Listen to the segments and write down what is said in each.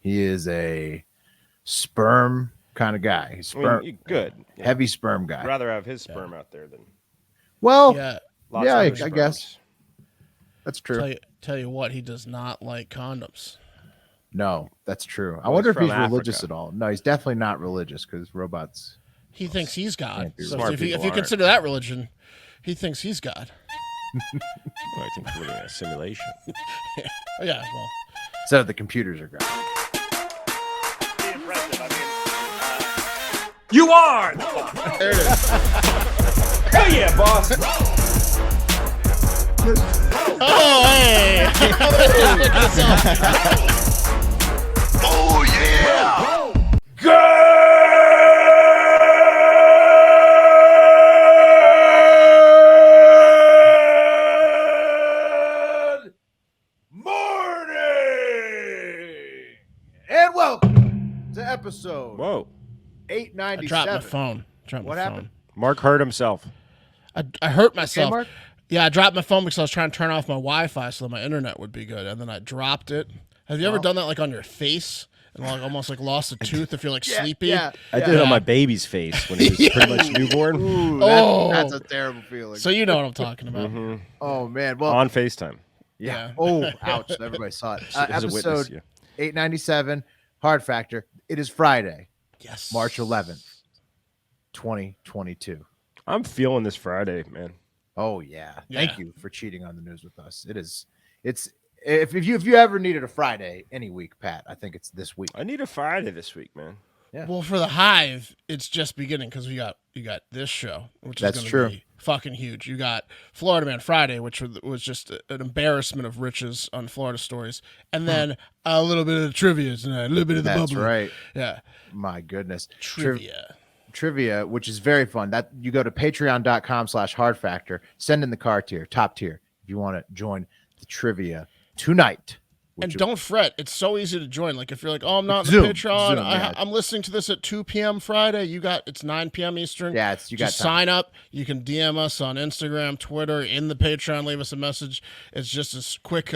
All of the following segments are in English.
He is a sperm kind of guy. He's sperm, good. Yeah. Heavy sperm guy. I'd rather have his sperm out there than well, lots of I other guess sperms. that's true. Tell you what, he does not like condoms. No, that's true. Well, I wonder he's if he's from religious Africa. at all. No, he's definitely not religious because robots. He thinks he's God. Can't be So Smart if you people consider that religion, he thinks he's God. Well, I think we're living in a simulation. Oh, yeah, well. So the computers are God. You are! There it is. Hell yeah, boss! Oh, hey! Oh yeah! Good morning and welcome to episode Whoa. 897. I dropped my phone. What happened? Mark hurt himself. I hurt myself. Mark? Yeah, I dropped my phone because I was trying to turn off my Wi-Fi so that my internet would be good, and then I dropped it. Have you ever done that, like on your face, and like almost like lost a tooth if you're like sleepy? Yeah. I did it on my baby's face when he was pretty much newborn. Ooh, Oh. that's a terrible feeling. So you know what I'm talking about. Oh man. Well, On FaceTime. yeah. Yeah. Oh, ouch. Everybody saw it. As a witness, Episode yeah. 897, Hard Factor. It is Friday, Yes. March 11th, 2022. I'm feeling this Friday, man. Oh yeah. Yeah. Thank you for cheating on the news with us. It's if you ever needed a Friday any week, Pat, I think it's this week. I need a Friday this week, man. Well, for the Hive, it's just beginning because you got this show, which That's is true. going to be fucking huge. You got Florida Man Friday, which was just an embarrassment of riches on Florida stories, and then a little bit of the trivia tonight, a little bit of the That's bubble. right. Yeah, My goodness. trivia. Which is very fun. That you go to patreon.com/hard factor, send in the top tier if you want to join the trivia tonight. And don't fret, it's so easy to join. Like if you're like, oh, I'm not in Zoom, the Patreon, yeah. I'm listening to this at 2 p.m. Friday. It's 9 p.m. Eastern. Yeah, you got just time. sign up. You can DM us on Instagram, Twitter, in the Patreon. Leave us a message. It's just a quick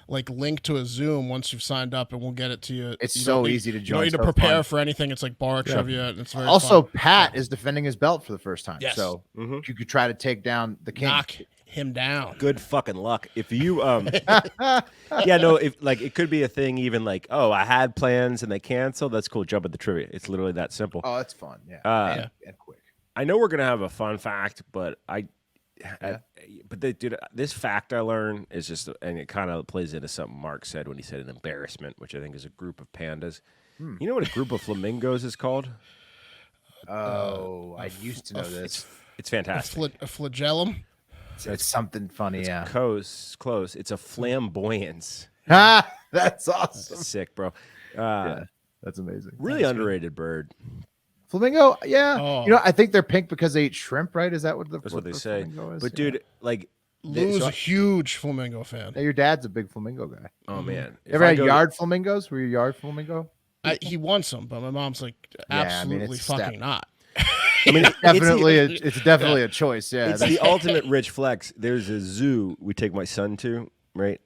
like link to a Zoom once you've signed up, and we'll get it to you. It's You so don't need- easy to You join. don't need to So prepare fun. for anything. It's like bar trivia. And it's very Also, fun. Pat is defending his belt for the first time. Yes. So you could try to take down the king. Knock him down. Good fucking luck. If you yeah, no, if like it could be a thing even like, oh, I had plans and they canceled, that's cool. Jump at the trivia. It's literally that simple. Oh, that's fun. Yeah. And quick. I know we're gonna have a fun fact, but dude, this fact I learned is just, and it kind of plays into something Mark said when he said an embarrassment, which I think is a group of pandas. You know what a group of flamingos is called? Oh, I used to know this. It's fantastic. A flagellum. It's something funny, yeah. Close. It's a flamboyance. Ah, that's awesome. Sick, bro. Yeah, that's amazing. Really underrated bird. Flamingo, yeah. Oh. You know, I think they're pink because they eat shrimp, right? Is that what That's what they the say. flamingo is? But Yeah. dude, like, Lou's a huge flamingo fan. Hey, your dad's a big flamingo guy. oh man, if Ever I had go to- yard flamingos? Were you a yard flamingo? He wants them, but my mom's like, I mean, absolutely it's a step. fucking not. I mean, It's definitely a choice. Yeah, it's the ultimate rich flex. There's a zoo we take my son to, right?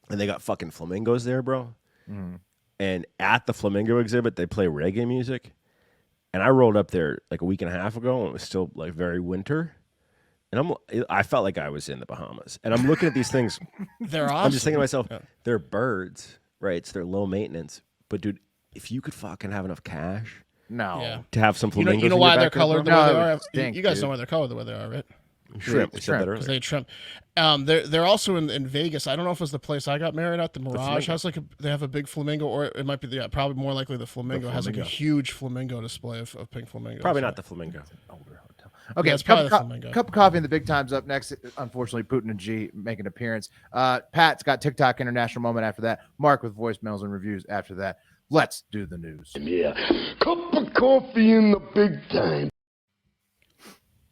And they got fucking flamingos there, bro. And at the flamingo exhibit, they play reggae music. And I rolled up there like a week and a half ago, and it was still like very winter. And I felt like I was in the Bahamas. And I'm looking at these things. They're awesome. I'm just thinking to myself, they're birds, right? So they're low maintenance. But dude, if you could fucking have enough cash no. Yeah. to have some You know, flamingos, you know in why your they're backyard, colored the bro? way No, they it are? would stink, You guys dude. know why they're colored the way they are, right? Shrimp. We said that Because earlier. they shrimp. They're also in Vegas. I don't know if it's the place I got married at. The Mirage has they have a big flamingo, or it might be probably more likely the flamingo has like a huge flamingo display of pink flamingos. Probably not the flamingo. Okay, Yeah, it's probably the flamingo. cup of coffee and the big times up next. Unfortunately, Putin and G make an appearance. Pat's got TikTok International Moment after that. Mark with voicemails and reviews after that. Let's do the news. Yeah. Cup of coffee in the big time.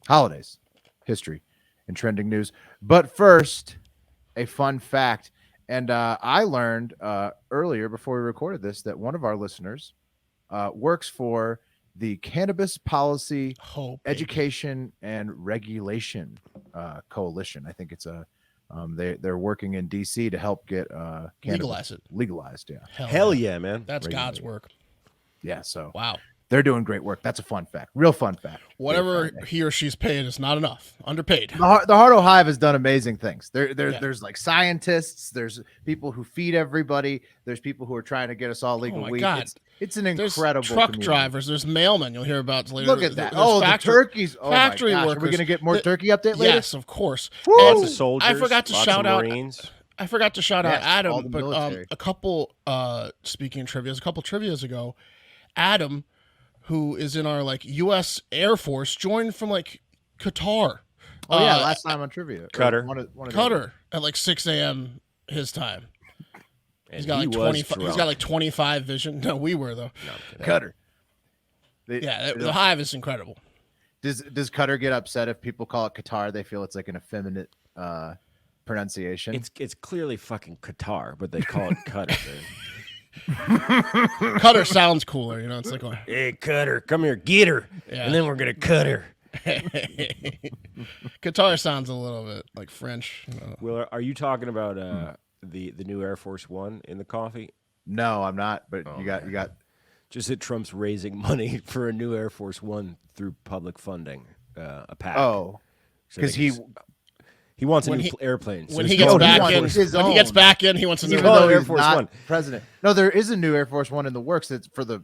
Holidays, history, and trending news. But first, a fun fact. And I learned earlier before we recorded this that one of our listeners works for the Cannabis Policy Education and Regulation Coalition. I think it's a They're working in D.C. to help get Legalize it. legalized. Yeah, Hell yeah, man. That's God's work. yeah. So Wow. they're doing great work. That's a fun fact, real fun fact. Whatever he or she's paid is not enough. Underpaid. The Hardo Hive has done amazing things. There's like scientists. There's people who feed everybody. There's people who are trying to get us all legal Oh my weed. God. It's an There's incredible truck community. drivers. There's mailmen. You'll hear about later. Look at that. There's The turkeys. Oh factory my gosh. workers. Are we going to get more turkey update later? Yes, of course. Woo! Lots And of soldiers. I forgot to lots shout of out. Marines. I forgot to shout out Yes, all Adam, the but military. a couple speaking of trivia, a couple trivias ago, Adam, who is in our like U.S. Air Force, joined from like Qatar. Oh yeah, last time on trivia. Cutter. One of the- Qatar at like 6 a.m. his time. And He's got he like was 25. He's got drunk. like 25 vision. No, we were though. Cutter. Yeah, the hive is incredible. Does Cutter get upset if people call it Qatar? They feel it's like an effeminate pronunciation. It's clearly fucking Qatar, but they call it Cutter. Cutter sounds cooler, you know. It's like, Hey, Cutter, come here, get her, Yeah. and then we're gonna cut her. Qatar sounds a little bit like French. You know. Will, are you talking about the new Air Force One in the coffee? No, I'm not. But you got. Just that Trump's raising money for a new Air Force One through public funding, a PAC. Oh, So because they can he wants a new airplane. So When it's he gets called back Air in, Force- his when he gets own. back in, he wants to He's know. called though Air he's Force not One. president. No, there is a new Air Force One in the works. That's for the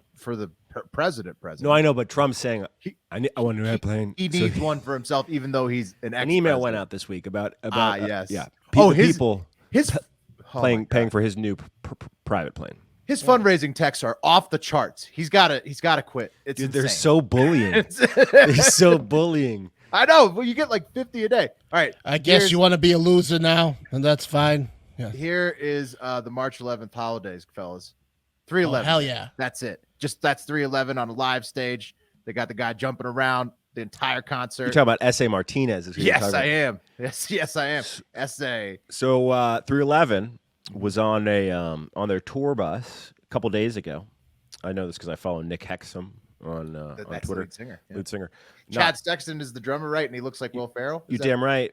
president. No, I know, but Trump's saying I want a new airplane. He So needs one for himself, even though he's an an email went out this week about yes. yeah. Oh, People his paying for his new private plane. His fundraising texts are off the charts. He's got to quit. It's Dude, they're insane. so bullying. They're so bullying. I know. Well, you get like 50 a day. All right. I guess you want to be a loser now, and that's fine. Yeah. Here is the March 11th holidays, fellas. 311. Oh, hell yeah. That's it. That's 311 on a live stage. They got the guy jumping around the entire concert. You're talking about S.A. Martinez. Is who you're Yes, talking I about. am. Yes, I am. SA. So 311 was on on their tour bus a couple days ago. I know this because I follow Nick Hexum on That's the Twitter. lead singer. Yeah. Lead singer. Chad Sexton is the drummer, right? And he looks like Will Ferrell. You damn right.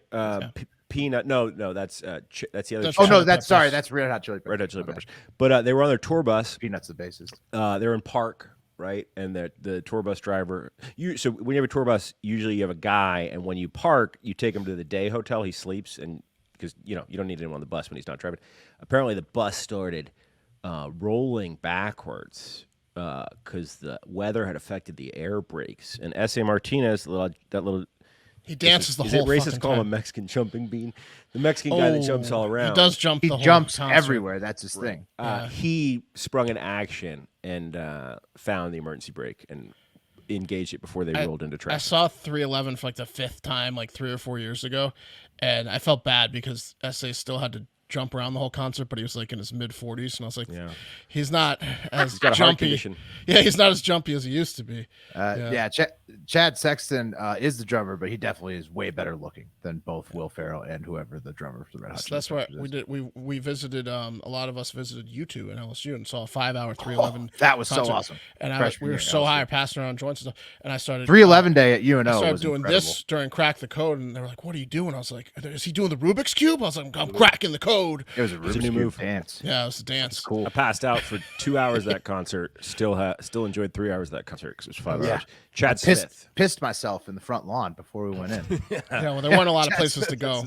Peanut. No, that's the other. That's Oh Chili no, Peppers. that's Red Hot Chili Peppers. Red Hot Chili Okay. Peppers. But they were on their tour bus. Peanuts the bassist. They're in Park, right? And the tour bus driver. So when you have a tour bus, usually you have a guy, and when you park, you take him to the day hotel. He sleeps, and because you don't need him on the bus when he's not driving. Apparently, the bus started rolling backwards because the weather had affected the air brakes. And S.A. Martinez, that little. He dances the Is whole it racist fucking to call him a time. Mexican jumping bean? The Mexican guy that jumps all around. He does jump. He the whole jumps concert. everywhere. That's his thing. He sprung an action and found the emergency brake and engaged it before they rolled into I traffic. saw 311 for like the 5th time, like 3 or 4 years ago, and I felt bad because SA still had to jump around the whole concert, but he was like in his mid 40s, and I was like, Yeah. he's not as got a heart jumpy. condition. Yeah, he's not as jumpy as he used to be. Chad Sexton is the drummer, but he definitely is way better looking than both Will Ferrell and whoever the drummer for the Red Hot So Chili that's why Peppers we is. did. We visited. A lot of us visited U2 and LSU and saw a 5-hour 311. That was so concert. awesome. And we Freshman were year, so LSU. high, passing around joints and stuff. And I started 311 day at UNO I started was doing incredible. this during Crack the Code, and they were like, "What are you doing?" I was like, "Is he doing the Rubik's Cube?" I was like, "I'm cracking the code." It was a Rubik's new Cube move. dance. Yeah, it was a dance. Cool. I passed out for 2 hours of that concert. Still enjoyed 3 hours of that concert because it was 5 Yeah. hours. Chad Smith. Pissed myself in the front lawn before we went in. Yeah, well, there weren't a lot of places to go.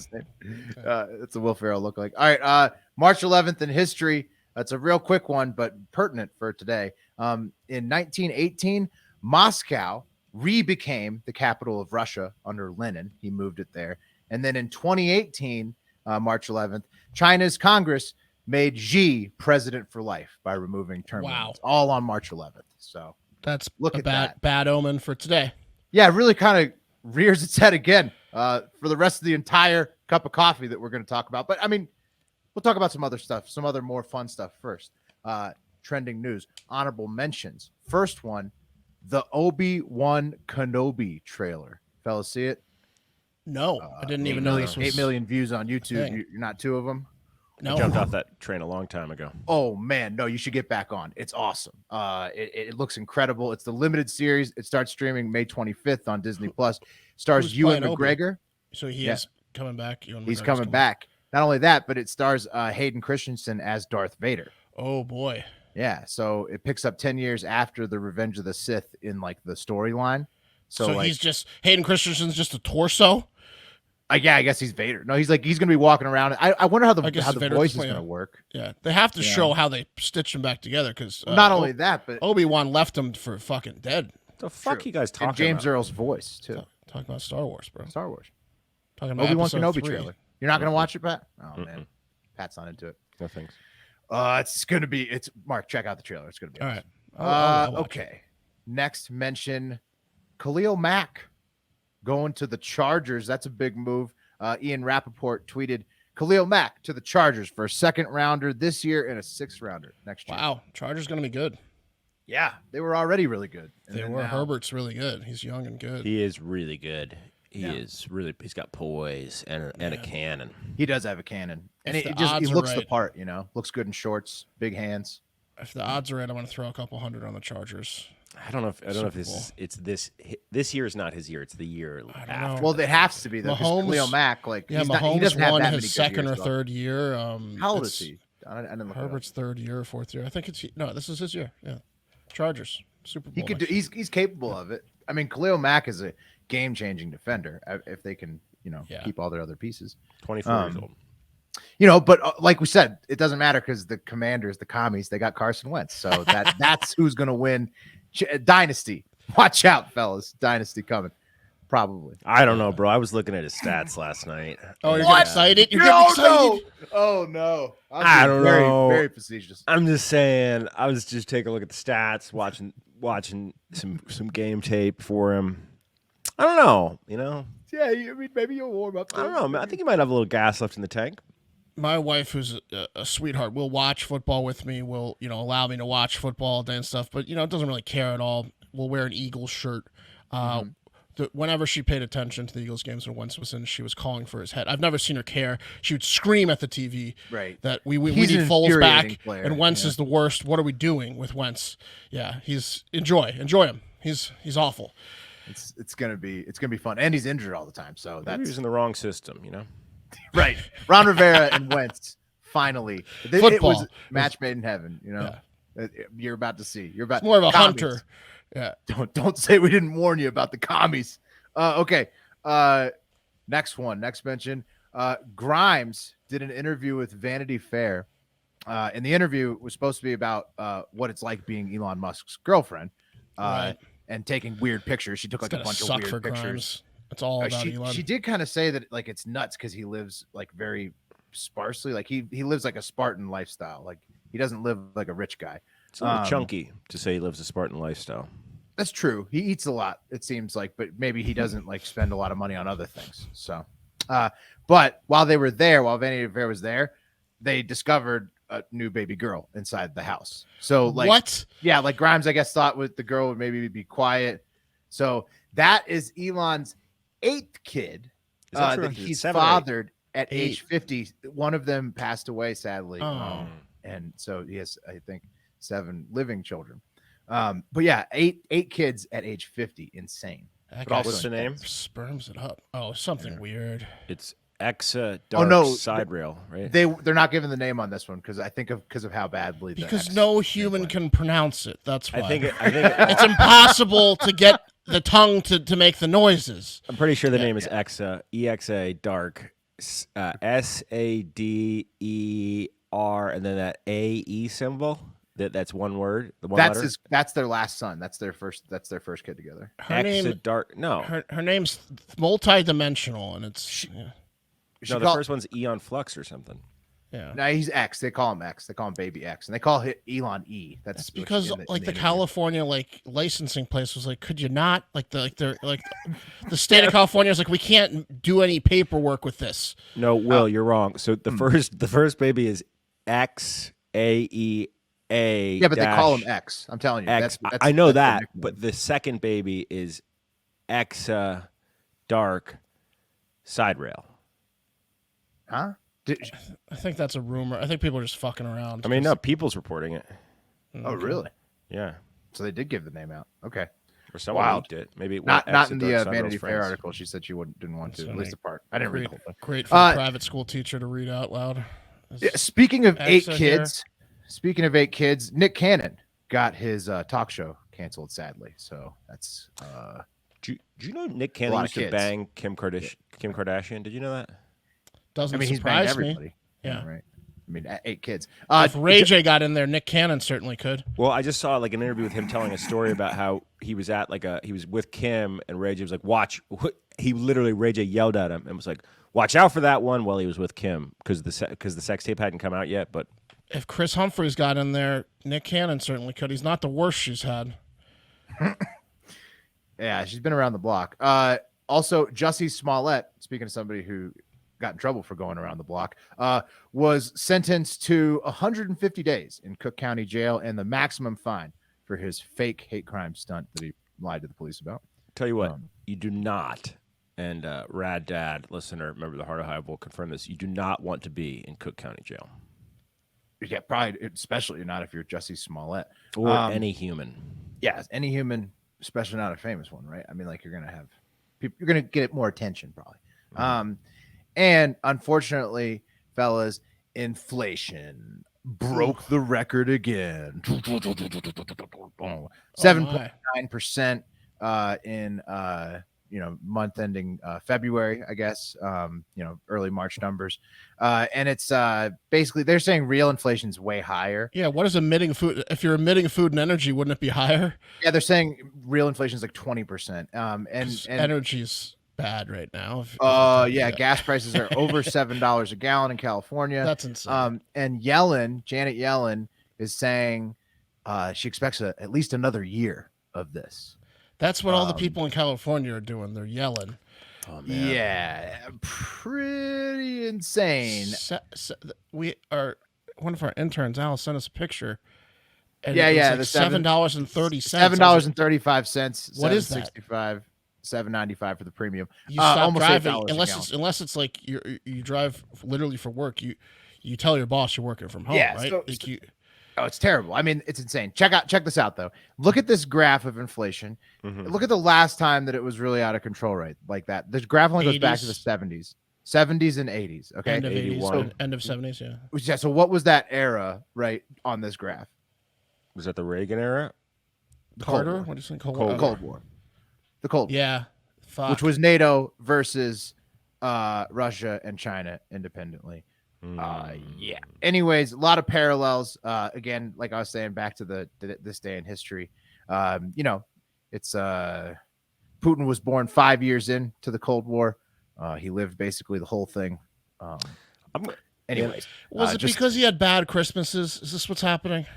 It's a Will Ferrell look like. All right, March 11th in history. It's a real quick one, but pertinent for today. In 1918, Moscow became the capital of Russia under Lenin. He moved it there. And then in 2018, March 11th, China's Congress made Xi president for life by removing term Wow. limits, all on March 11th. So That's Look a at bad that. bad omen for today. yeah, it really kind of rears its head again for the rest of the entire cup of coffee that we're going to talk about. But I mean, we'll talk about some other stuff, some other more fun stuff first. Trending news, honorable mentions. First one, the Obi-Wan Kenobi trailer. Fellas, see it? No, I didn't even know this was 8 million views on YouTube. thing. You're not two of them. No, Jumped off that train a long time ago. Oh man, no, you should get back on. It's awesome. It looks incredible. It's the limited series. It starts streaming May 25th on Disney Plus. Stars Who's Ewan playing Obi? McGregor. so he Yeah. is coming back. Ewan He's McGregor's coming back. Not only that, but it stars Hayden Christensen as Darth Vader. Oh boy. Yeah, so it picks up 10 years after the Revenge of the Sith in like the storyline. So like, he's just Hayden Christensen's just a torso. yeah, I guess he's Vader. No, he's gonna be walking around. I wonder how the Vader voice is playing- gonna work. Yeah, they have to show how they stitched him back together because Not only that, but Obi-Wan left him for fucking dead. The fuck you guys talking and James about? Earl's voice too. Talking about Star Wars, bro. Star Wars. Talking about Obi-Wan episode Kenobi 3. trailer. You're not gonna watch it, Pat? Oh man, Pat's not into it. No thanks. It's gonna be. It's Mark. Check out the trailer. It's gonna be All right. awesome. I'll watch Okay. Next mention, Khalil Mack going to the Chargers. That's a big move. Ian Rappaport tweeted Khalil Mack to the Chargers for a 2nd rounder this year and a 6th rounder next year. Wow, Chargers gonna be good. Yeah, they were already really good. And They then were. now- Herbert's really good. He's young and good. He is really good. Yeah. He's got poise and a cannon. He does have a cannon, and If it the just he odds are looks the right. part. Looks good in shorts, big hands. If the odds are right, I'm gonna throw a couple hundred on the Chargers. I don't know if Super this Bowl. is this year is not his year. It's the year I don't after. know. Well, it has to be though. 'Cause Mahomes- Khalil Mack, like Yeah, he's not, he Mahomes doesn't have won that many his good 2nd years, or though. 3rd year. How old it's is he? I didn't look it up. Herbert's 3rd year or 4th year. I think it's no. This is his year. Yeah, Chargers Super Bowl. He could do. next year. He's capable of it. I mean, Khalil Mack is a game-changing defender if they can, Yeah. keep all their other pieces. 24 years old. But like we said, it doesn't matter because the Commanders, the commies, they got Carson Wentz, so that's who's going to win. Dynasty, watch out, fellas! Dynasty coming, probably. I don't know, bro. I was looking at his stats last night. Oh, you're What? getting excited. You're getting excited. Oh no! I'm I being don't very, know. Very facetious. I'm just saying. I was just taking a look at the stats, watching some game tape for him. I don't know. Yeah, I mean, maybe you'll warm up. I don't know, man. I think he might have a little gas left in the tank. My wife, who's a sweetheart, will watch football with me. Will allow me to watch football all day and stuff. But doesn't really care at all. Will wear an Eagles shirt. Whenever she paid attention to the Eagles games when Wentz was in, she was calling for his head. I've never seen her care. She would scream at the TV that we He's need an Foles back infuriating player, and Wentz is the worst. What are we doing with Wentz? Yeah, enjoy him. He's awful. It's gonna be fun, and he's injured all the time. So Maybe that's he was in the wrong system. right. Ron Rivera and Wentz finally. It Football. was match made in heaven. You're about to see. You're about It's more of a commies. hunter. Yeah. Don't say we didn't warn you about the commies. Okay. Next mention. Grimes did an interview with Vanity Fair. And the interview was supposed to be about what it's like being Elon Musk's girlfriend. Right. And taking weird pictures. She took It's like a gonna bunch of suck weird for pictures. Grimes. It's all about Elon. She did kind of say that like it's nuts because he lives like very sparsely. Like he lives like a Spartan lifestyle. Like he doesn't live like a rich guy. It's a little chunky to say he lives a Spartan lifestyle. That's true. He eats a lot, it seems like, but maybe he doesn't like spend a lot of money on other things. So, but while Vanity Fair was there, they discovered a new baby girl inside the house. So like, what? Yeah, like Grimes, I guess, thought the girl would maybe be quiet. So that is Elon's 8th kid Is that true? that Is it he's 7 or 8? fathered at 8. age 50. One of them passed away, sadly. Oh. And so he has, I think, 7 living children. But yeah, eight kids at age 50. Insane. That But guy What's the name? sperms it up. Oh, something weird. It's Exa Oh, Dark no. Side Rail, right? They're not giving the name on this one because I think because of how badly the Because X no is human playing. can pronounce it. That's why. I think it's impossible to get the tongue to make the noises. I'm pretty sure the name is Exa, EXA Dark, SADER, and then that AE symbol. That's one word. The one letter. That's their last son. That's their first kid together. Her name, Exa Dark. No, her name's multi-dimensional, and it's no. The first one's Eon Flux or something. yeah. No, he's X. They call him X. They call him Baby X, and they call Elon E. That's because the California licensing place was like, could you not the state of California was like, we can't do any paperwork with this. No, Will, you're wrong. So the first baby is XAEA. Yeah, but they call him X. I'm telling you. X. That's I know that's that, their nickname. but the second baby is Exa Dark Side Rail. Huh? I think that's a rumor. I think people are just fucking around. I mean, no, People's reporting it. Oh, really? Yeah. So they did give the name out. Okay. Or someone Wild. leaked it. Maybe it Not went in Doug the Sutherland's Vanity Fair friends. article. She said she didn't want to. That's At least the funny. part. I didn't read the whole thing. Great for a private school teacher to read out loud. Yeah, speaking of eight Extra here. kids, Nick Cannon got his talk show canceled, sadly. So that's Do you know Nick Cannon lot used of to kids. bang Kim Kardashian? Did you know that? Doesn't I mean, he's banged surprise me. everybody. Yeah. Right. I mean, 8 kids. If Ray J got in there, Nick Cannon certainly could. Well, I just saw like an interview with him telling a story about how he was at he was with Kim and Ray J was like, watch. He literally, Ray J yelled at him and was like, watch out for that one while he was with Kim because the sex tape hadn't come out yet. But If Chris Humphries got in there, Nick Cannon certainly could. He's not the worst she's had. Yeah, she's been around the block. Also, Jussie Smollett, speaking of somebody who got in trouble for going around the block, was sentenced to 150 days in Cook County Jail and the maximum fine for his fake hate crime stunt that he lied to the police about. tell you what, you do not, and Rad Dad, listener, member of the Heart of Hive will confirm this, you do not want to be in Cook County Jail. Yeah, probably, especially not if you're Jussie Smollett. Or any human. Yeah, any human, especially not a famous one, right? I mean, like you're gonna have people, you're gonna get more attention probably. And unfortunately, fellas, inflation broke the record again. 7.9% in month ending February, I guess. Early March numbers. And it's basically they're saying real inflation is way higher. Yeah, what is emitting food? If you're emitting food and energy, wouldn't it be higher? Yeah, they're saying real inflation is like 20%. And energy's bad right now. Gas prices are over $7 a gallon in California. That's insane. And Janet Yellen is saying she expects at least another year of this. That's what all the people in California are doing. They're yelling. Oh, man. Yeah, pretty insane. We are one of our interns, Al, sent us a picture. And Yeah, it was yeah, like the $7.30. $7.35. What is that? $7.65, $7.95 for the premium. You stop almost driving $8 a unless it's like you drive literally for work. You tell your boss you're working from home, Yeah, right? so- Like Oh, it's terrible. I mean, it's insane. Check this out though. Look at this graph of inflation. Look at the last time that it was really out of control, right? Like that. This graph only goes back to the 70s and 80s. Okay, end of 80s, 81. end of 70s. Yeah. Yeah. So what was that era, right, on this graph? Was that the Reagan era? Carter. War. What do you think? Cold War. The Cold War. Yeah. Fuck. Which was NATO versus Russia and China independentely. Yeah. Anyways, a lot of parallels. Again, like I was saying, back to this day in history. It's Putin was born 5 years into the Cold War. He lived basically the whole thing. Anyways, Was it because he had bad Christmases? Is this what's happening?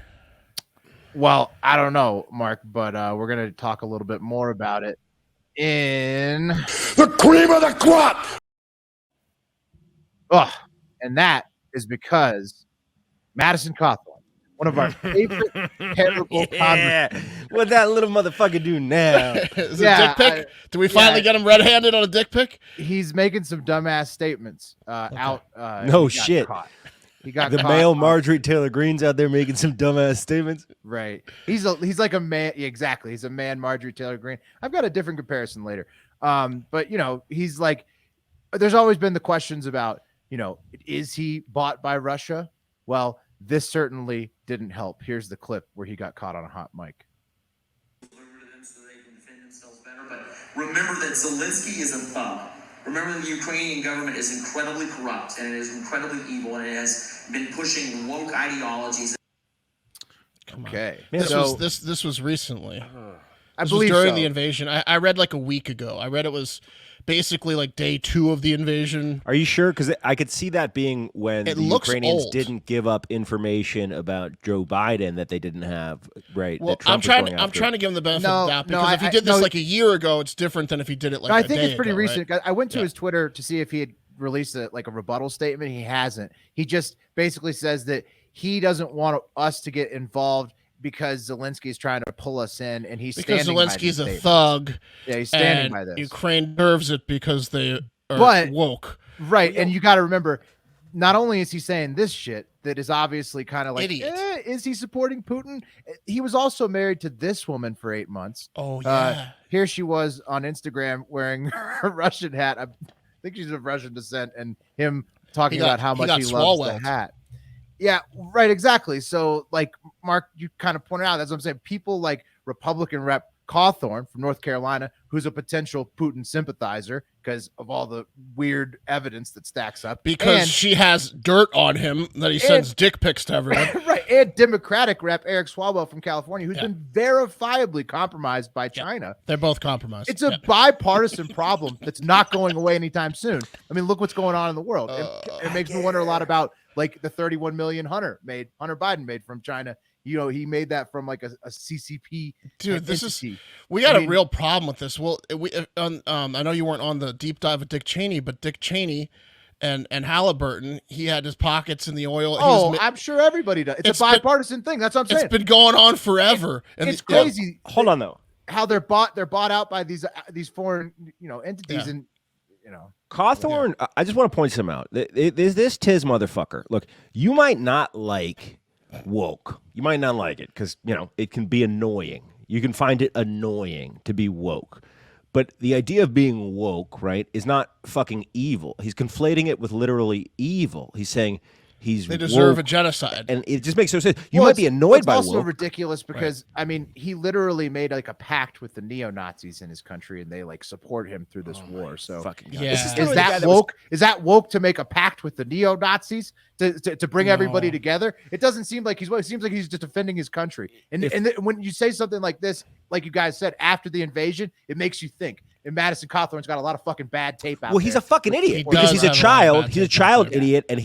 Well, I don't know, Mark, but we're gonna talk a little bit more about it in The cream of the crop! And that is because Madison Cawthorn, one of our favorite terrible congressmen. What that little motherfucker do now? Is it Yeah, a dick pic? Do we finally get him red-handed on a dick pic? He's making some dumbass statements out. No he got shit. caught. He got The caught male on- Marjorie Taylor Greene's out there making some dumbass statements. Right. He's like a man. Yeah, exactly. He's a man, Marjorie Taylor Greene. I've got a different comparison later. But he's like, there's always been the questions about, is he bought by Russia? Well, this certainly didn't help. Here's the clip where he got caught on a hot mic. So they can defend themselves better. But remember that Zelenskyy is a thug. Remember the Ukrainian government is incredibly corrupt and it is incredibly evil and it has been pushing woke ideologies. Okay. This was recently. I This was believe during so. the invasion. I read like a week ago. I read it was basically like day 2 of the invasion. Are you sure? Because I could see that being when It the looks Ukrainians old. didn't give up information about Joe Biden that they didn't have. Right. Well, that Trump was going I'm after. trying to give him the benefit No, of the doubt no, because if he I- did this no. like a year ago, it's different than if he did it like No, I a think day it's pretty ago, recent. right? I went to Yeah. his Twitter to see if he had released a rebuttal statement. He hasn't. He just basically says that he doesn't want us to get involved because Zelensky is trying to pull us in, and he's Because standing by Zelensky's these a statements. thug. Yeah, he's standing and by this. Ukraine deserves it because they are But- woke. Right, and you got to remember, not only is he saying this shit that is obviously kind of like Idiot. Is he supporting Putin? He was also married to this woman for 8 months. Oh yeah. Here she was on Instagram wearing a Russian hat. I think she's of Russian descent, and him talking about how much he loves the hat. Yeah, right, exactly. So, like, Mark, you kind of pointed out, that's what I'm saying. People like Republican Rep Cawthorn from North Carolina, who's a potential Putin sympathizer because of all the weird evidence that stacks up. Because she has dirt on him that he sends dick pics to everyone. Right. And Democratic Rep Eric Swalwell from California, who's been verifiably compromised by China. They're both compromised. It's a bipartisan problem that's not going away anytime soon. I mean, look what's going on in the world. It makes me wonder a lot about like the 31 million Hunter Biden made from China. You know, he made that from like a CCP. Dude, entity. We got a real problem with this. Well, I know you weren't on the deep dive of Dick Cheney, but Dick Cheney and Halliburton, he had his pockets in the oil. I'm sure everybody does. It's a bipartisan thing. That's what I'm saying. It's been going on forever. It's crazy. Hold on though. How they're bought out by these foreign entities and Cawthorn. I just want to point some out. There's this Tiz motherfucker. Look, you might not like woke. You might not like it because it can be annoying. You can find it annoying to be woke. But the idea of being woke, right, is not fucking evil. He's conflating it with literally evil. He's saying they deserve woke, a genocide, and it just makes no sense. You might be annoyed by woke. It's also ridiculous because I mean, he literally made like a pact with the neo-Nazis in his country, and they like support him through this war. So fucking is that woke? Is that woke to make a pact with the neo-Nazis to bring everybody together? It doesn't seem like he's woke. It seems like he's just defending his country. And when you say something like this, like you guys said, after the invasion, it makes you think. And Madison Cawthorn's got a lot of fucking bad tape out there. Well, he's a fucking idiot because he's a child. He's a child idiot, and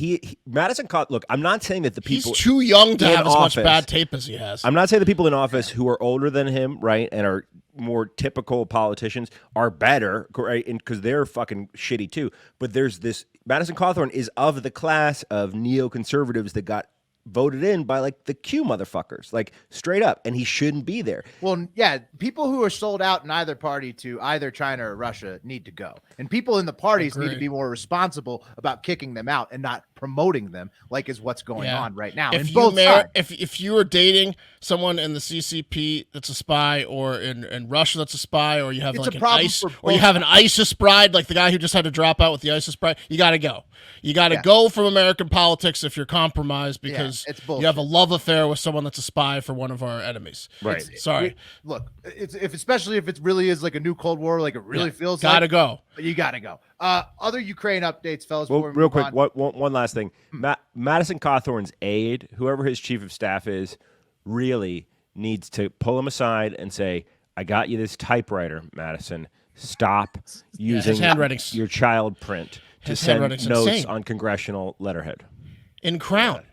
Madison Cawthorn. Look, I'm not saying that the people he's too young to have as much bad tape as he has. I'm not saying the people in office who are older than him, right, and are more typical politicians are better, right, because they're fucking shitty too. But there's this Madison Cawthorn is of the class of neoconservatives that got voted in by like the Q motherfuckers, like straight up, and he shouldn't be there. Well, yeah, people who are sold out in either party to either China or Russia need to go, and people in the parties need to be more responsible about kicking them out and not promoting them, like is what's going on right now. If you are dating someone in the CCP that's a spy, or in Russia that's a spy, or you have an ISIS bride, like the guy who just had to drop out with the ISIS bride, you got to go. You got to go from American politics if you're compromised because you have a love affair with someone that's a spy for one of our enemies. Right. Sorry. Look, especially if it really is like a new Cold War, like it really feels like. Gotta go. You got to go. Other Ukraine updates, fellas. Well, real quick, one last thing. Madison Cawthorn's aide, whoever his chief of staff is, really needs to pull him aside and say, I got you this typewriter, Madison. Stop using your child print to send notes on congressional letterhead. In Crown.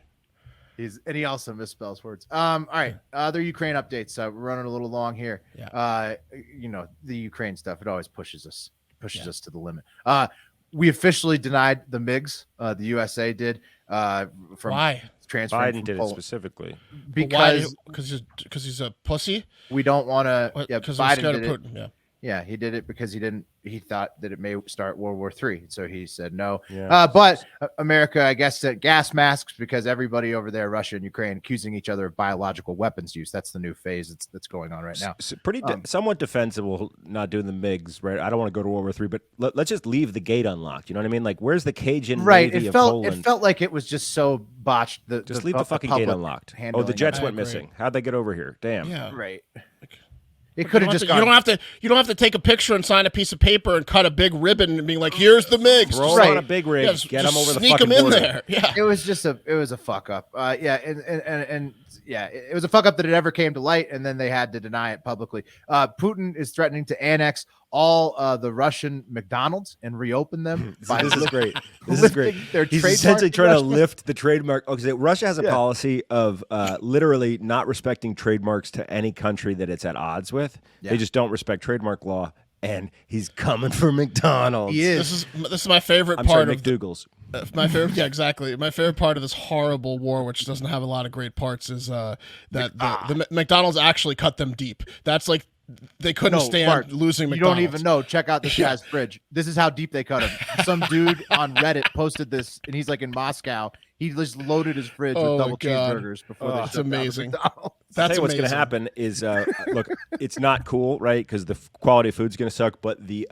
He also misspells words. All right. Other Ukraine updates. We're running a little long here. Yeah. The Ukraine stuff, it always pushes us to the limit. We officially denied the MiGs. The USA did. Why? Biden did it specifically. Because he's a pussy? We don't want to. Yeah, Biden did it. Putin, yeah, he did it because he thought that it may start World War III. So he said no. Yeah. But America, I guess, said gas masks because everybody over there, Russia and Ukraine, accusing each other of biological weapons use. That's the new phase that's going on right now. Somewhat defensible not doing the MiGs, right? I don't want to go to World War III, but let's just leave the gate unlocked. You know what I mean? Like, where's the Cajun Navy of Poland? It felt like it was just so botched. Just leave the fucking gate unlocked. Oh, the jets went missing. How'd they get over here? Damn. Yeah. Right. It could have just. You don't have to take a picture and sign a piece of paper and cut a big ribbon and being like, "Here's the MiGs." Throw on a big rig. Get them over the fucking border. Sneak them in there. Yeah. It was a fuck up. And it was a fuck up that it ever came to light, and then they had to deny it publicly. Putin is threatening to annex all the Russian McDonald's and reopen them. This is great. This is great. He's essentially trying to lift the trademark. Okay, Russia has a policy of literally not respecting trademarks to any country that it's at odds with. Yeah. They just don't respect trademark law, and he's coming for McDonald's. He is. This is my favorite part of McDougal's. My favorite, exactly. My favorite part of this horrible war, which doesn't have a lot of great parts, is that the McDonald's actually cut them deep. That's like. They couldn't stand Mark, losing McDonald's. You don't even know. Check out this guy's fridge. This is how deep they cut him. Some dude on Reddit posted this, and he's like in Moscow. He just loaded his fridge Oh, with double God. cheeseburgers before they That's shut amazing. down McDonald's. I'll tell That's you what's going to amazing. happen is, look, it's not cool, right? Because the quality of food's going to suck, but the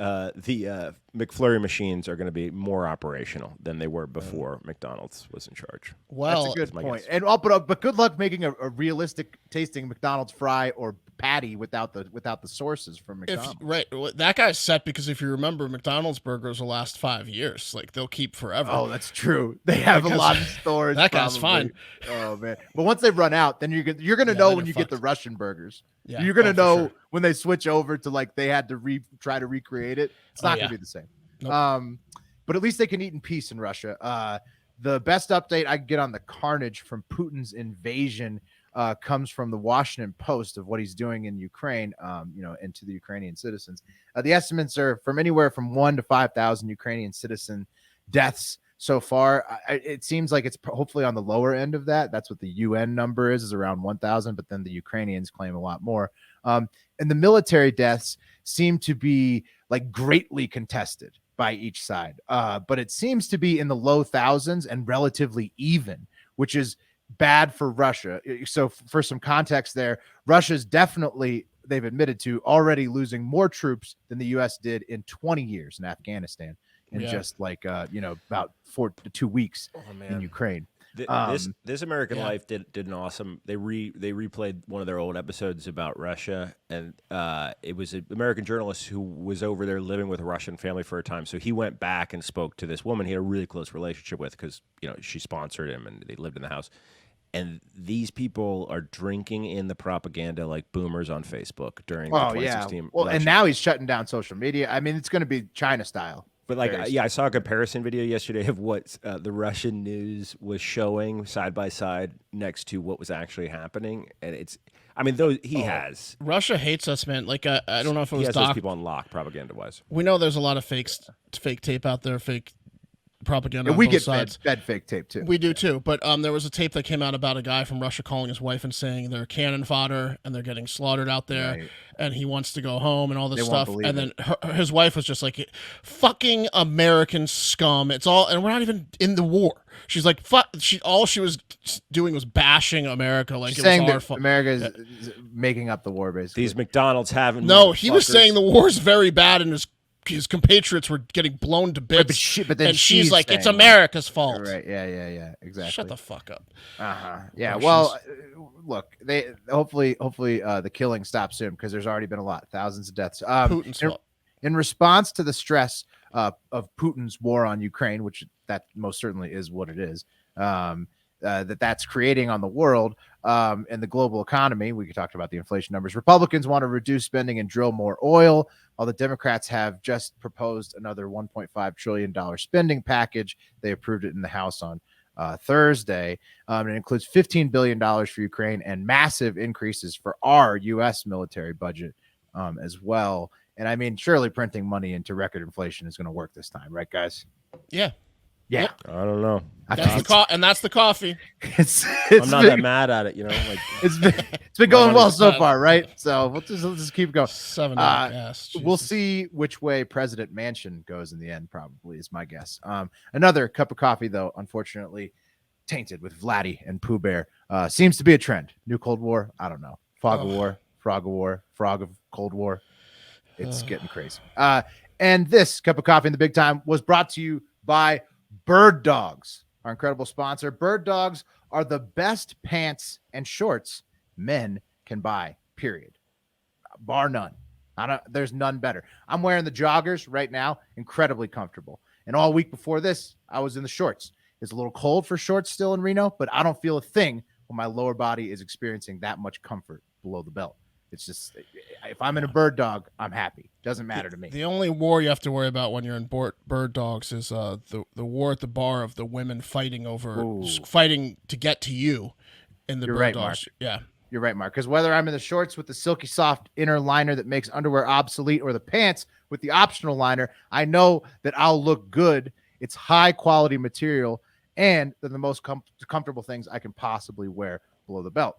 McFlurry machines are going to be more operational than they were before McDonald's was in charge. Well, That's a good my point. guess. And but good luck making a realistic tasting McDonald's fry or patty without the sources from McDonald's. that guy's set because if you remember, McDonald's burgers will last 5 years. Like they'll keep forever. Oh, that's true. They have a Because lot of stores. that guy's probably. fine. Oh man! But once they run out, then you're gonna Yeah, know then when you're you get the fucked. Russian burgers. Yeah. You're gonna Oh, for know sure. when they switch over to like they had to try to recreate it. It's not yeah. gonna be the same. Nope. But at least they can eat in peace in Russia. The best update I can get on the carnage from Putin's invasion comes from the Washington Post of what he's doing in Ukraine, into the Ukrainian citizens. The estimates are from anywhere from 1,000 to 5,000 Ukrainian citizen deaths so far. It seems like it's hopefully on the lower end of that. That's what the UN number is around 1,000, but then the Ukrainians claim a lot more. And the military deaths seem to be like greatly contested by each side. But it seems to be in the low thousands and relatively even, which is bad for Russia. So for some context there, Russia's definitely, they've admitted to, already losing more troops than the U.S. did in 20 years in Afghanistan in just like, about 4 to 2 weeks in Ukraine. This American yeah. Life did an awesome. They replayed one of their old episodes about Russia, and it was an American journalist who was over there living with a Russian family for a time. So he went back and spoke to this woman he had a really close relationship with because she sponsored him and they lived in the house. And these people are drinking in the propaganda like boomers on Facebook during the 2016 Well, and election. now he's shutting down social media. I mean, it's going to be China style. But I saw a comparison video yesterday of what the Russian news was showing side by side next to what was actually happening, and he has Russia hates us, man. Like I don't know if it he was has those people on lock propaganda wise. We know there's a lot of fake tape out there, fake propaganda. And on we both get sides. fed fake tape too. We do too, but there was a tape that came out about a guy from Russia calling his wife and saying they're cannon fodder and they're getting slaughtered out there, Right. and he wants to go home and all this They won't stuff. believe And then his wife was just like, "Fucking American scum! It's all, and we're not even in the war." She's like, "Fuck!" All she was doing was bashing America, like She's it saying was our that fault. America is making up the war, basically. These McDonald's haven't. No, he was saying the war's very bad and his compatriots were getting blown to bits. but then and she's like, "It's saying, America's fault." right? Yeah, exactly. Shut the fuck up. Yeah. Russians. Well, look, they hopefully the killing stops soon because there's already been a lot, thousands of deaths. Putin's fault. In response to the stress of Putin's war on Ukraine, which that most certainly is what it is, that's creating on the world and the global economy. We could talk about the inflation numbers. Republicans want to reduce spending and drill more oil, while the Democrats have just proposed another $1.5 trillion spending package. They approved it in the House on Thursday. And it includes $15 billion for Ukraine and massive increases for our U.S. military budget as well. And I mean, surely printing money into record inflation is going to work this time, right, guys? Yeah. Yeah. Yep. I don't know. That's the coffee. It's I'm not been, that mad at it. Like it's been going well so 100%. far, right? So let's just keep going. 7 gas. We'll Jesus. see which way President Manchin goes in the end, probably is my guess. Another cup of coffee, though, unfortunately, tainted with Vladdy and Pooh Bear. Seems to be a trend. New Cold War. I don't know. Fog of War, Frog of War, Frog of Cold War. It's getting crazy. And this cup of coffee in the big time was brought to you by Bird Dogs, our incredible sponsor. Bird Dogs are the best pants and shorts men can buy, period. Bar none. There's none better. I'm wearing the joggers right now, incredibly comfortable. And all week before this, I was in the shorts. It's a little cold for shorts still in Reno, but I don't feel a thing when my lower body is experiencing that much comfort below the belt. It's just, if I'm in a Bird Dog, I'm happy. Doesn't matter to me. The only war you have to worry about when you're in Bird Dogs is the war at the bar of the women fighting to get to you in the You're Bird right, Dogs. Mark. Yeah. You're right, Mark. Because whether I'm in the shorts with the silky soft inner liner that makes underwear obsolete or the pants with the optional liner, I know that I'll look good. It's high quality material and they're the most comfortable things I can possibly wear below the belt.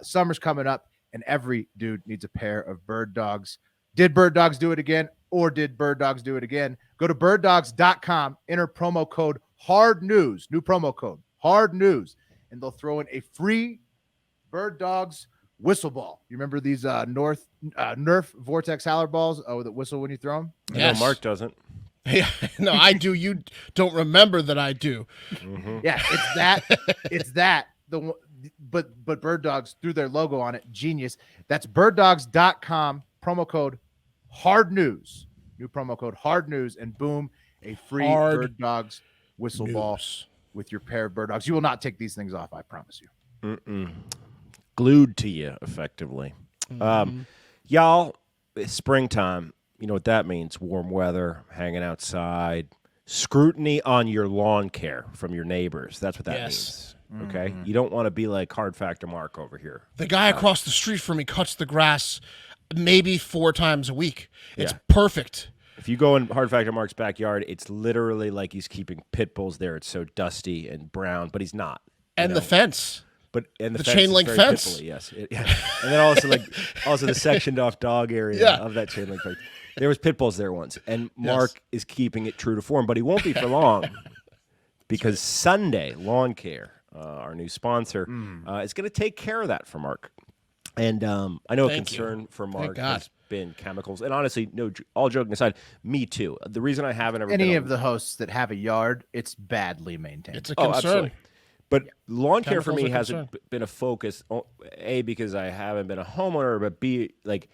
Summer's coming up and every dude needs a pair of Bird Dogs. Did Bird Dogs do it again or did Bird Dogs do it again? Go to birddogs.com, enter promo code HARDNEWS, new promo code Hard News, and they'll throw in a free Bird Dogs whistle ball. You remember these Nerf Vortex Howler balls? Oh, that whistle when you throw them? I know Mark doesn't. Yeah, no, I do. You don't remember that I do. Mm-hmm. Yeah, it's that. But Bird Dogs threw their logo on it. Genius. That's birddogs.com, promo code Hard News. New promo code Hard News, and boom, a free Bird Dogs whistle ball with your pair of Bird Dogs. You will not take these things off, I promise you. Glued to you, effectively. Y'all, it's springtime. You know what that means. Warm weather, hanging outside, scrutiny on your lawn care from your neighbors. That's what that means. Okay? You don't want to be like Hard Factor Mark over here. The guy across the street from me cuts the grass maybe 4 times a week. It's perfect. If you go in Hard Factor Mark's backyard, it's literally like he's keeping pit bulls there. It's so dusty and brown, but he's not. And the fence. And the chain link fence. Pipply, yes. And then also the sectioned off dog area of that chain link fence. There was pit bulls there once, and Mark is keeping it true to form, but he won't be for long because Sunday Lawn Care, our new sponsor, is going to take care of that for Mark. And I know a concern for Mark has been chemicals, and honestly, all joking aside, me too. The reason I haven't ever any of the hosts that have a yard, it's badly maintained. It's a concern. Absolutely. But lawn care for me hasn't been a focus, A, because I haven't been a homeowner, but B, like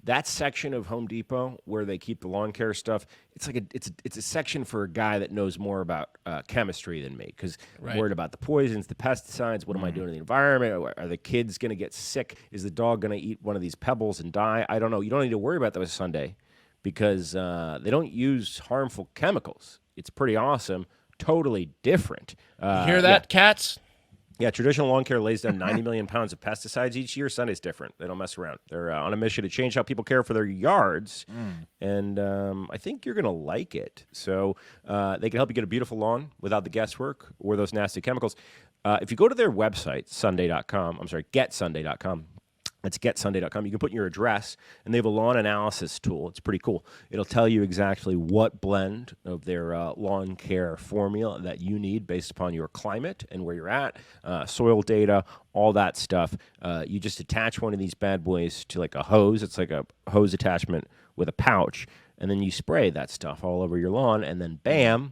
that section of Home Depot where they keep the lawn care stuff, it's like it's a section for a guy that knows more about chemistry than me, because I'm worried about the poisons, the pesticides, what am I doing to the environment? Are the kids going to get sick? Is the dog going to eat one of these pebbles and die? I don't know. You don't need to worry about that with Sunday because they don't use harmful chemicals. It's pretty awesome. Totally different. You hear that, cats? Yeah, traditional lawn care lays down 90 million pounds of pesticides each year. Sunday's different. They don't mess around. They're on a mission to change how people care for their yards, and I think you're going to like it. So they can help you get a beautiful lawn without the guesswork or those nasty chemicals. If you go to their website, getsunday.com, that's getsunday.com. You can put in your address, and they have a lawn analysis tool. It's pretty cool. It'll tell you exactly what blend of their lawn care formula that you need based upon your climate and where you're at, soil data, all that stuff. You just attach one of these bad boys to like a hose. It's like a hose attachment with a pouch, and then you spray that stuff all over your lawn, and then bam,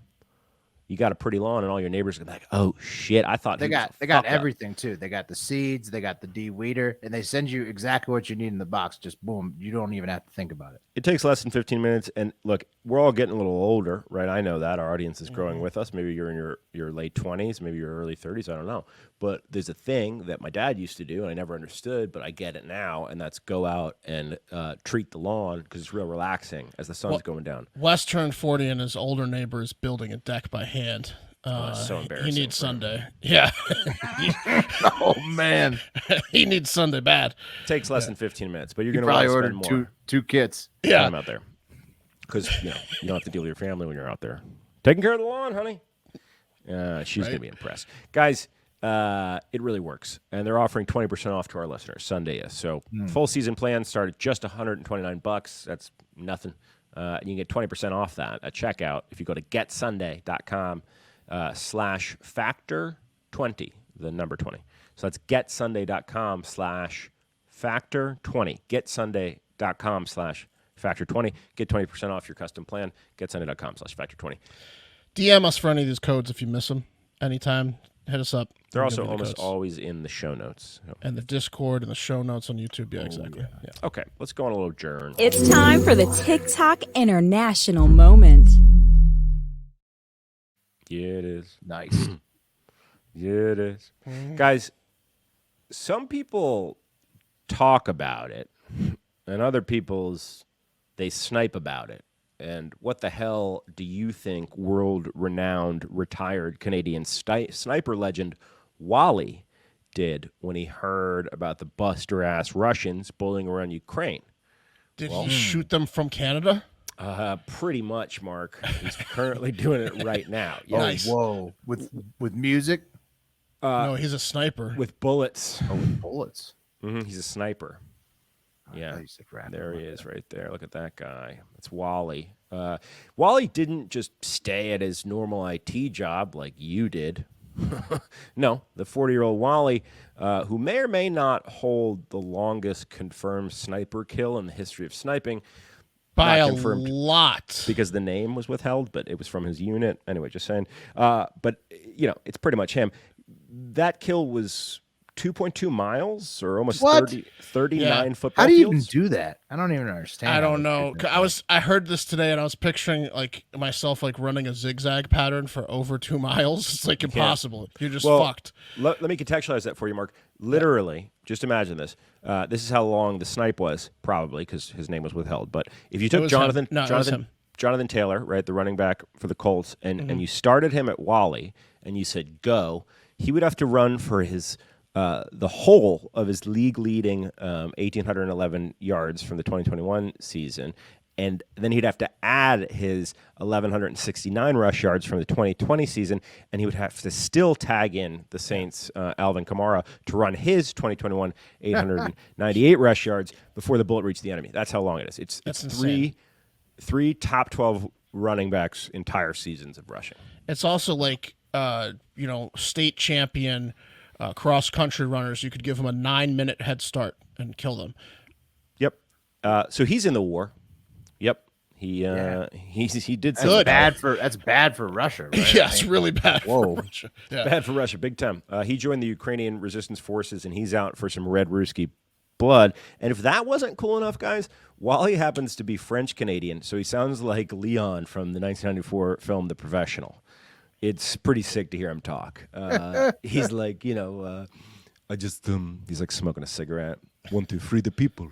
you got a pretty lawn, and all your neighbors are like, "Oh shit!" I thought they got everything too. They got the seeds, they got the de-weeder, and they send you exactly what you need in the box. Just boom, you don't even have to think about it. It takes less than 15 minutes. And look, we're all getting a little older, right? I know that our audience is growing with us. Maybe you're in your late 20s, maybe your early 30s. I don't know. But there's a thing that my dad used to do, and I never understood, but I get it now, and that's go out and treat the lawn because it's real relaxing as the sun's going down. Wes turned 40, and his older neighbor is building a deck by hand. So embarrassing. He needs Sunday. Yeah. Oh man, he needs Sunday bad. It takes less than 15 minutes, but you're going to probably want to ordered spend more two kits. Yeah, time out there because you don't have to deal with your family when you're out there taking care of the lawn, honey. She's going to be impressed, guys. It really works, and they're offering 20% off to our listeners. Sunday is so full season plans start at just $129. That's nothing. And you can get 20% off that at checkout if you go to getsunday.com. /factor20, the number 20. So that's getsunday.com/factor20. Getsunday.com/factor20. Get 20% off your custom plan. Getsunday.com/factor20. DM us for any of these codes if you miss them. Anytime, hit us up. They're also almost always in the show notes. And the Discord and the show notes on YouTube. Yeah, exactly. Yeah. Okay, let's go on a little journey. It's time for the TikTok International Moment. Yeah, it is. Nice. Yeah, it is. Guys, some people talk about it, and other people's, they snipe about it. And what the hell do you think world-renowned retired Canadian sniper legend Wali did when he heard about the buster-ass Russians bullying around Ukraine? Did he shoot them from Canada? Pretty much, Mark. He's currently doing it right now. Yeah. Nice. Whoa. With music? No, he's a sniper. With bullets. Oh, with bullets. Mm-hmm. He's a sniper. Yeah. There he is right there. Look at that guy. It's Wali. Wali didn't just stay at his normal IT job like you did. No, the 40-year-old Wali, who may or may not hold the longest confirmed sniper kill in the history of sniping. By Not a confirmed lot. because the name was withheld, but it was from his unit. Anyway, just saying. But, it's pretty much him. That kill was 2.2 miles or almost What? 39 football How do you fields. even do that? I don't even understand. I how don't they know. do that. I heard this today, and I was picturing like myself like running a zigzag pattern for over 2 miles. It's like impossible. You're just fucked. Let me contextualize that for you, Mark. Literally, just imagine this. This is how long the snipe was, probably, because his name was withheld. But if you took was him. Jonathan, No, it was him. Jonathan Taylor, right, the running back for the Colts, and you started him at Wally, and you said go, he would have to run for his the whole of his league-leading 1,811 yards from the 2021 season, and then he'd have to add his 1,169 rush yards from the 2020 season, and he would have to still tag in the Saints' Alvin Kamara to run his 2021 898 rush yards before the bullet reached the enemy. That's how long it is. It's insane. three top 12 running backs' entire seasons of rushing. It's also like state champion cross country runners. You could give them a 9-minute head start and kill them. Yep. So he's in the war. Yep. He did That's some bad for Russia. Right? Yeah, it's really bad. Whoa. For Russia. Yeah. bad for Russia, big time. He joined the Ukrainian resistance forces, and he's out for some Red Ruski blood. And if that wasn't cool enough, guys, Wally happens to be French-Canadian, so he sounds like Leon from the 1994 film The Professional. It's pretty sick to hear him talk. He's like, he's like smoking a cigarette. Want to free the people,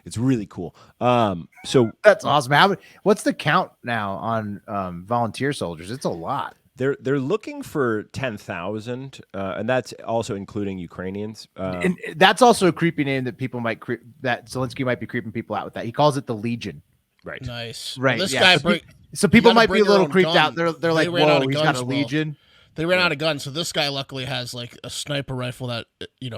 It's really cool. So That's awesome. What's the count now on volunteer soldiers? It's a lot. they're looking for 10,000, and that's also including Ukrainians. And that's also a creepy name that people that Zelenskyy might be creeping people out with that. He calls it the Legion. Right. Nice. Right. Well, this yeah. guy. So people gotta might be bring a their little own creeped out. gun. They're like, ran out whoa, of he's got guns, a Will. Legion. They ran out of guns, so this guy luckily has like a sniper rifle that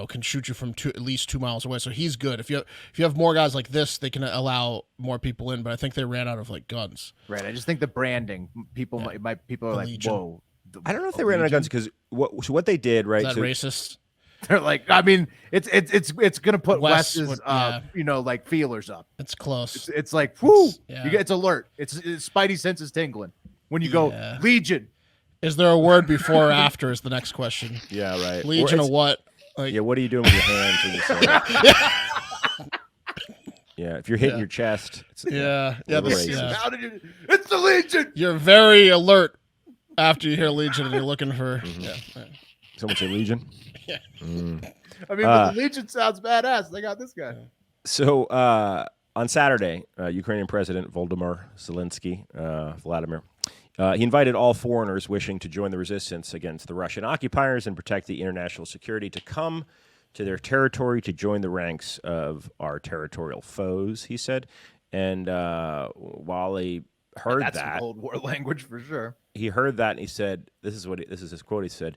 can shoot you from at least 2 miles away. So he's good. If you have more guys like this, they can allow more people in. But I think they ran out of like guns. Right. I just think the branding. People people are like, Legion. whoa. I don't know if they ran out of guns because what they did, right? Is that racist? They're like, I mean, it's gonna put Wes Wes's like feelers up. It's close. It's like, whoo, yeah. it's alert. It's Spidey senses tingling when you go Legion. Is there a word before or after? Is the next question. Yeah, right. Legion of what? Like, Yeah, what are you doing with your hands when you say that? Yeah, if you're hitting your chest. It's, yeah. Racist. Yeah. How did you? It's the Legion. You're very alert after you hear Legion and you're looking for. Yeah. Someone say Legion. Yeah. I mean, but the Legion sounds badass. They got this guy. So on Saturday, Ukrainian President Volodymyr Zelenskyy, Vladimir, he invited all foreigners wishing to join the resistance against the Russian occupiers and protect the international security to come to their territory to join the ranks of our territorial foes, he said. And Wally heard That's that. some Cold War language for sure. He heard that and he said, this is his quote, he said,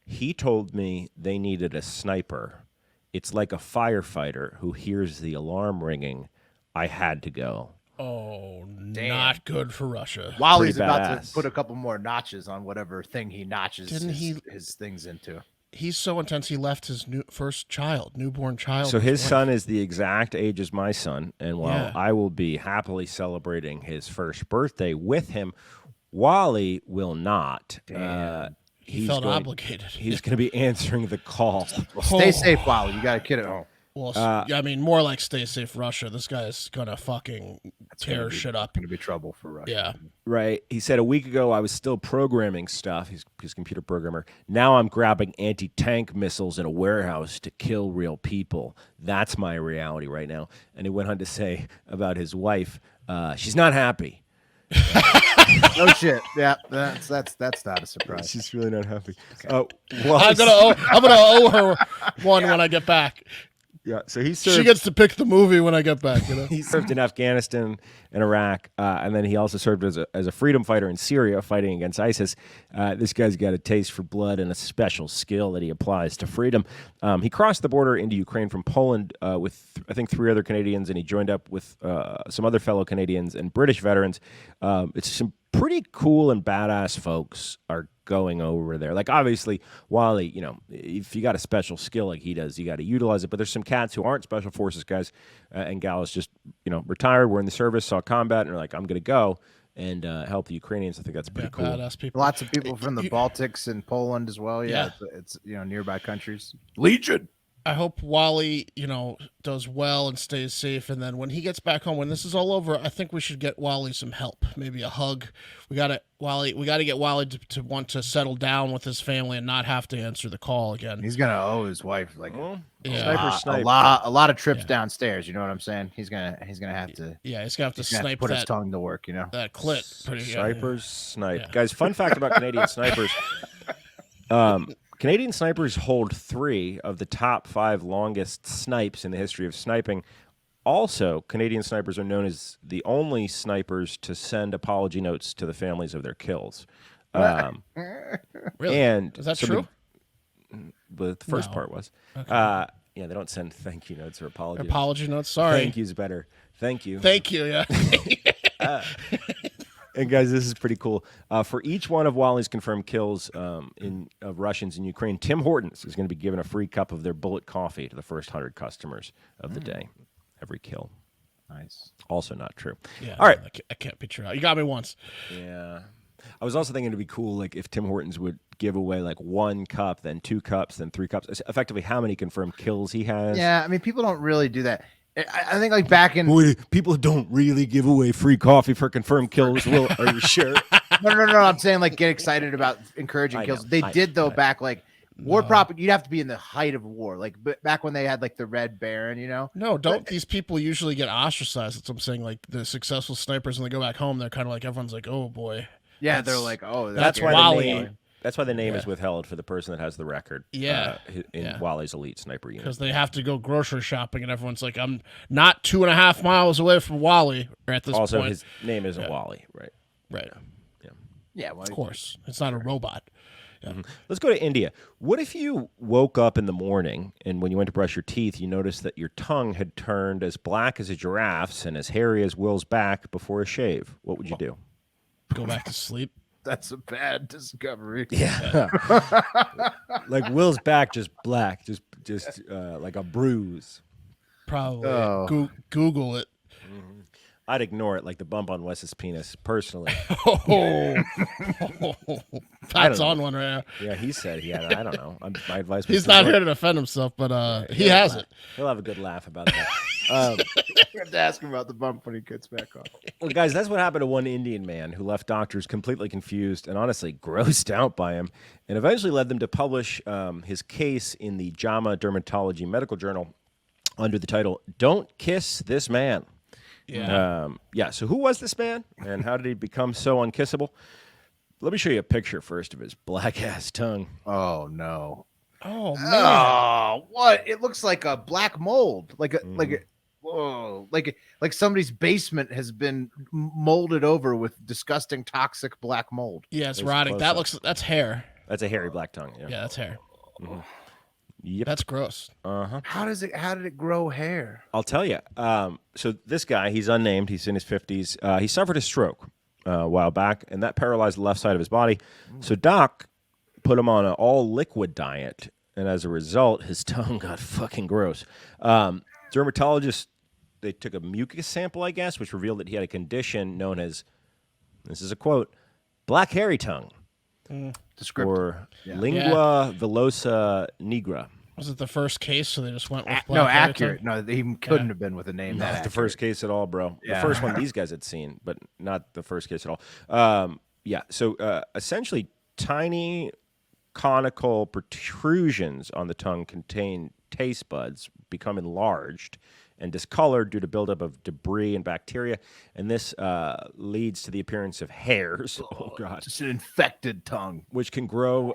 "He told me they needed a sniper. It's like a firefighter who hears the alarm ringing. I had to go." Oh, not good for Russia. Wally's Pretty about badass. to put a couple more notches on whatever thing he notches Didn't his things into. He's so intense. He left his newborn child. So with his wife. son is the exact age as my son, and while Yeah. I will be happily celebrating his first birthday with him, Wally will not. He felt obligated. He's going to be answering the call. Stay safe, Wally. You got a kid at home. Well, I mean, more like stay safe, Russia. This guy is gonna fucking tear shit up. Going to be trouble for Russia. Yeah. Right. He said a week ago I was still programming stuff. He's a computer programmer. Now I'm grabbing anti-tank missiles in a warehouse to kill real people. That's my reality right now. And he went on to say about his wife, she's not happy. No shit. Yeah, that's not a surprise. She's really not happy. I'm gonna owe her one when I get back. Yeah, so he She served. gets to pick the movie when I get back. You know. He served in Afghanistan and Iraq, and then he also served as a freedom fighter in Syria, fighting against ISIS. This guy's got a taste for blood and a special skill that he applies to freedom. He crossed the border into Ukraine from Poland with, I think, 3 other Canadians, and he joined up with some other fellow Canadians and British veterans. It's some pretty cool and badass folks are going over there. Like, obviously, Wali, you know, if you got a special skill like he does, you got to utilize it. But there's some cats who aren't special forces guys and gals, just, you know, retired, were in the service, saw combat, and are like, I'm going to go and help the Ukrainians. I think that's pretty cool. Badass people. Lots of people from the Baltics and Poland as well. Yeah, it's you know, nearby countries. Legion. I hope Wally, you know, does well and stays safe. And then when he gets back home, when this is all over, I think we should get Wally some help, maybe a hug. We got to get Wally to want to settle down with his family and not have to answer the call again. He's gonna owe his wife like Sniper. a lot of trips downstairs. You know what I'm saying? He's gonna have to. Yeah, he's gonna have to snipe put that, his tongue to work. You know that clit. Pretty, Snipers snipe. Yeah. Guys, fun fact about Canadian snipers. Canadian snipers hold 3 of the top 5 longest snipes in the history of sniping. Also, Canadian snipers are known as the only snipers to send apology notes to the families of their kills. Really? And Is that so true? The first No. part was. Okay. Yeah, they don't send thank you notes or apology. Apology notes. Sorry. Thank you's better. Thank you. Thank you. Yeah. And guys, this is pretty cool. For each one of Wally's confirmed kills of Russians in Ukraine, Tim Hortons is going to be given a free cup of their bullet coffee to the first 100 customers of the day. Every kill. Nice. Also not true. Yeah. All right. I can't picture out. You got me once. Yeah. I was also thinking it'd be cool, like, if Tim Hortons would give away like 1 cup, then 2 cups, then 3 cups. It's effectively, how many confirmed kills he has. Yeah, I mean, people don't really do that. I think like back in People don't really give away free coffee for confirmed kills. Will, are you sure? no. I'm saying like get excited about encouraging kills. They did though back like war prop. You'd have to be in the height of war, like back when they had like the Red Baron. You know? No, don't these people usually get ostracized? That's what I'm saying. Like the successful snipers, when they go back home, they're kind of like everyone's like, oh boy. Yeah, they're like, oh, That's why Wally. That's why the name is withheld for the person that has the record. Yeah. In Wally's elite sniper unit. Because they have to go grocery shopping, and everyone's like, I'm not 2.5 miles away from Wally at this Also, point. his name isn't Wally, right? Right. Yeah, well, Of course. It's not a robot. Yeah. Let's go to India. What if you woke up in the morning and when you went to brush your teeth, you noticed that your tongue had turned as black as a giraffe's and as hairy as Will's back before a shave? What would you do? Go back to sleep. That's a bad discovery. Yeah. Like Will's back, just black, just like a bruise. Probably. Oh. Google it. I'd ignore it like the bump on Wes's penis, personally. Oh. Pat's on one right now. Yeah, he said he had. I don't know. My advice. He's not here to defend himself, but he has it. He'll have a good laugh about that. You have to ask him about the bump when he gets back on. Well, guys, that's what happened to one Indian man who left doctors completely confused and honestly grossed out by him, and eventually led them to publish his case in the JAMA Dermatology Medical Journal under the title "Don't Kiss This Man." Yeah. So who was this man, and how did he become so unkissable? Let me show you a picture first of his black-ass tongue. Oh no. Oh man. Oh, what? It looks like a black mold. Like somebody's basement has been molded over with disgusting toxic black mold. Yeah, it's There's rotting. close-up. That's hair. That's a hairy black tongue. Yeah. Yeah, that's hair. Yep. That's gross. How did it grow hair? I'll tell you. So this guy, he's unnamed. He's in his 50s. He suffered a stroke a while back, and that paralyzed the left side of his body. So Doc put him on an all-liquid diet, and as a result, his tongue got fucking gross. Dermatologists, they took a mucus sample, I guess, which revealed that he had a condition known as, this is a quote, black hairy tongue, or lingua villosa nigra. Was it the first case, so they just went with No, black hair accurate. tongue? No, he couldn't have been with a name Not that the first case at all, bro. Yeah. The first one these guys had seen, but not the first case at all. So essentially, tiny conical protrusions on the tongue contain taste buds, become enlarged and discolored due to buildup of debris and bacteria, and this leads to the appearance of hairs. Oh God! Just an infected tongue, which can grow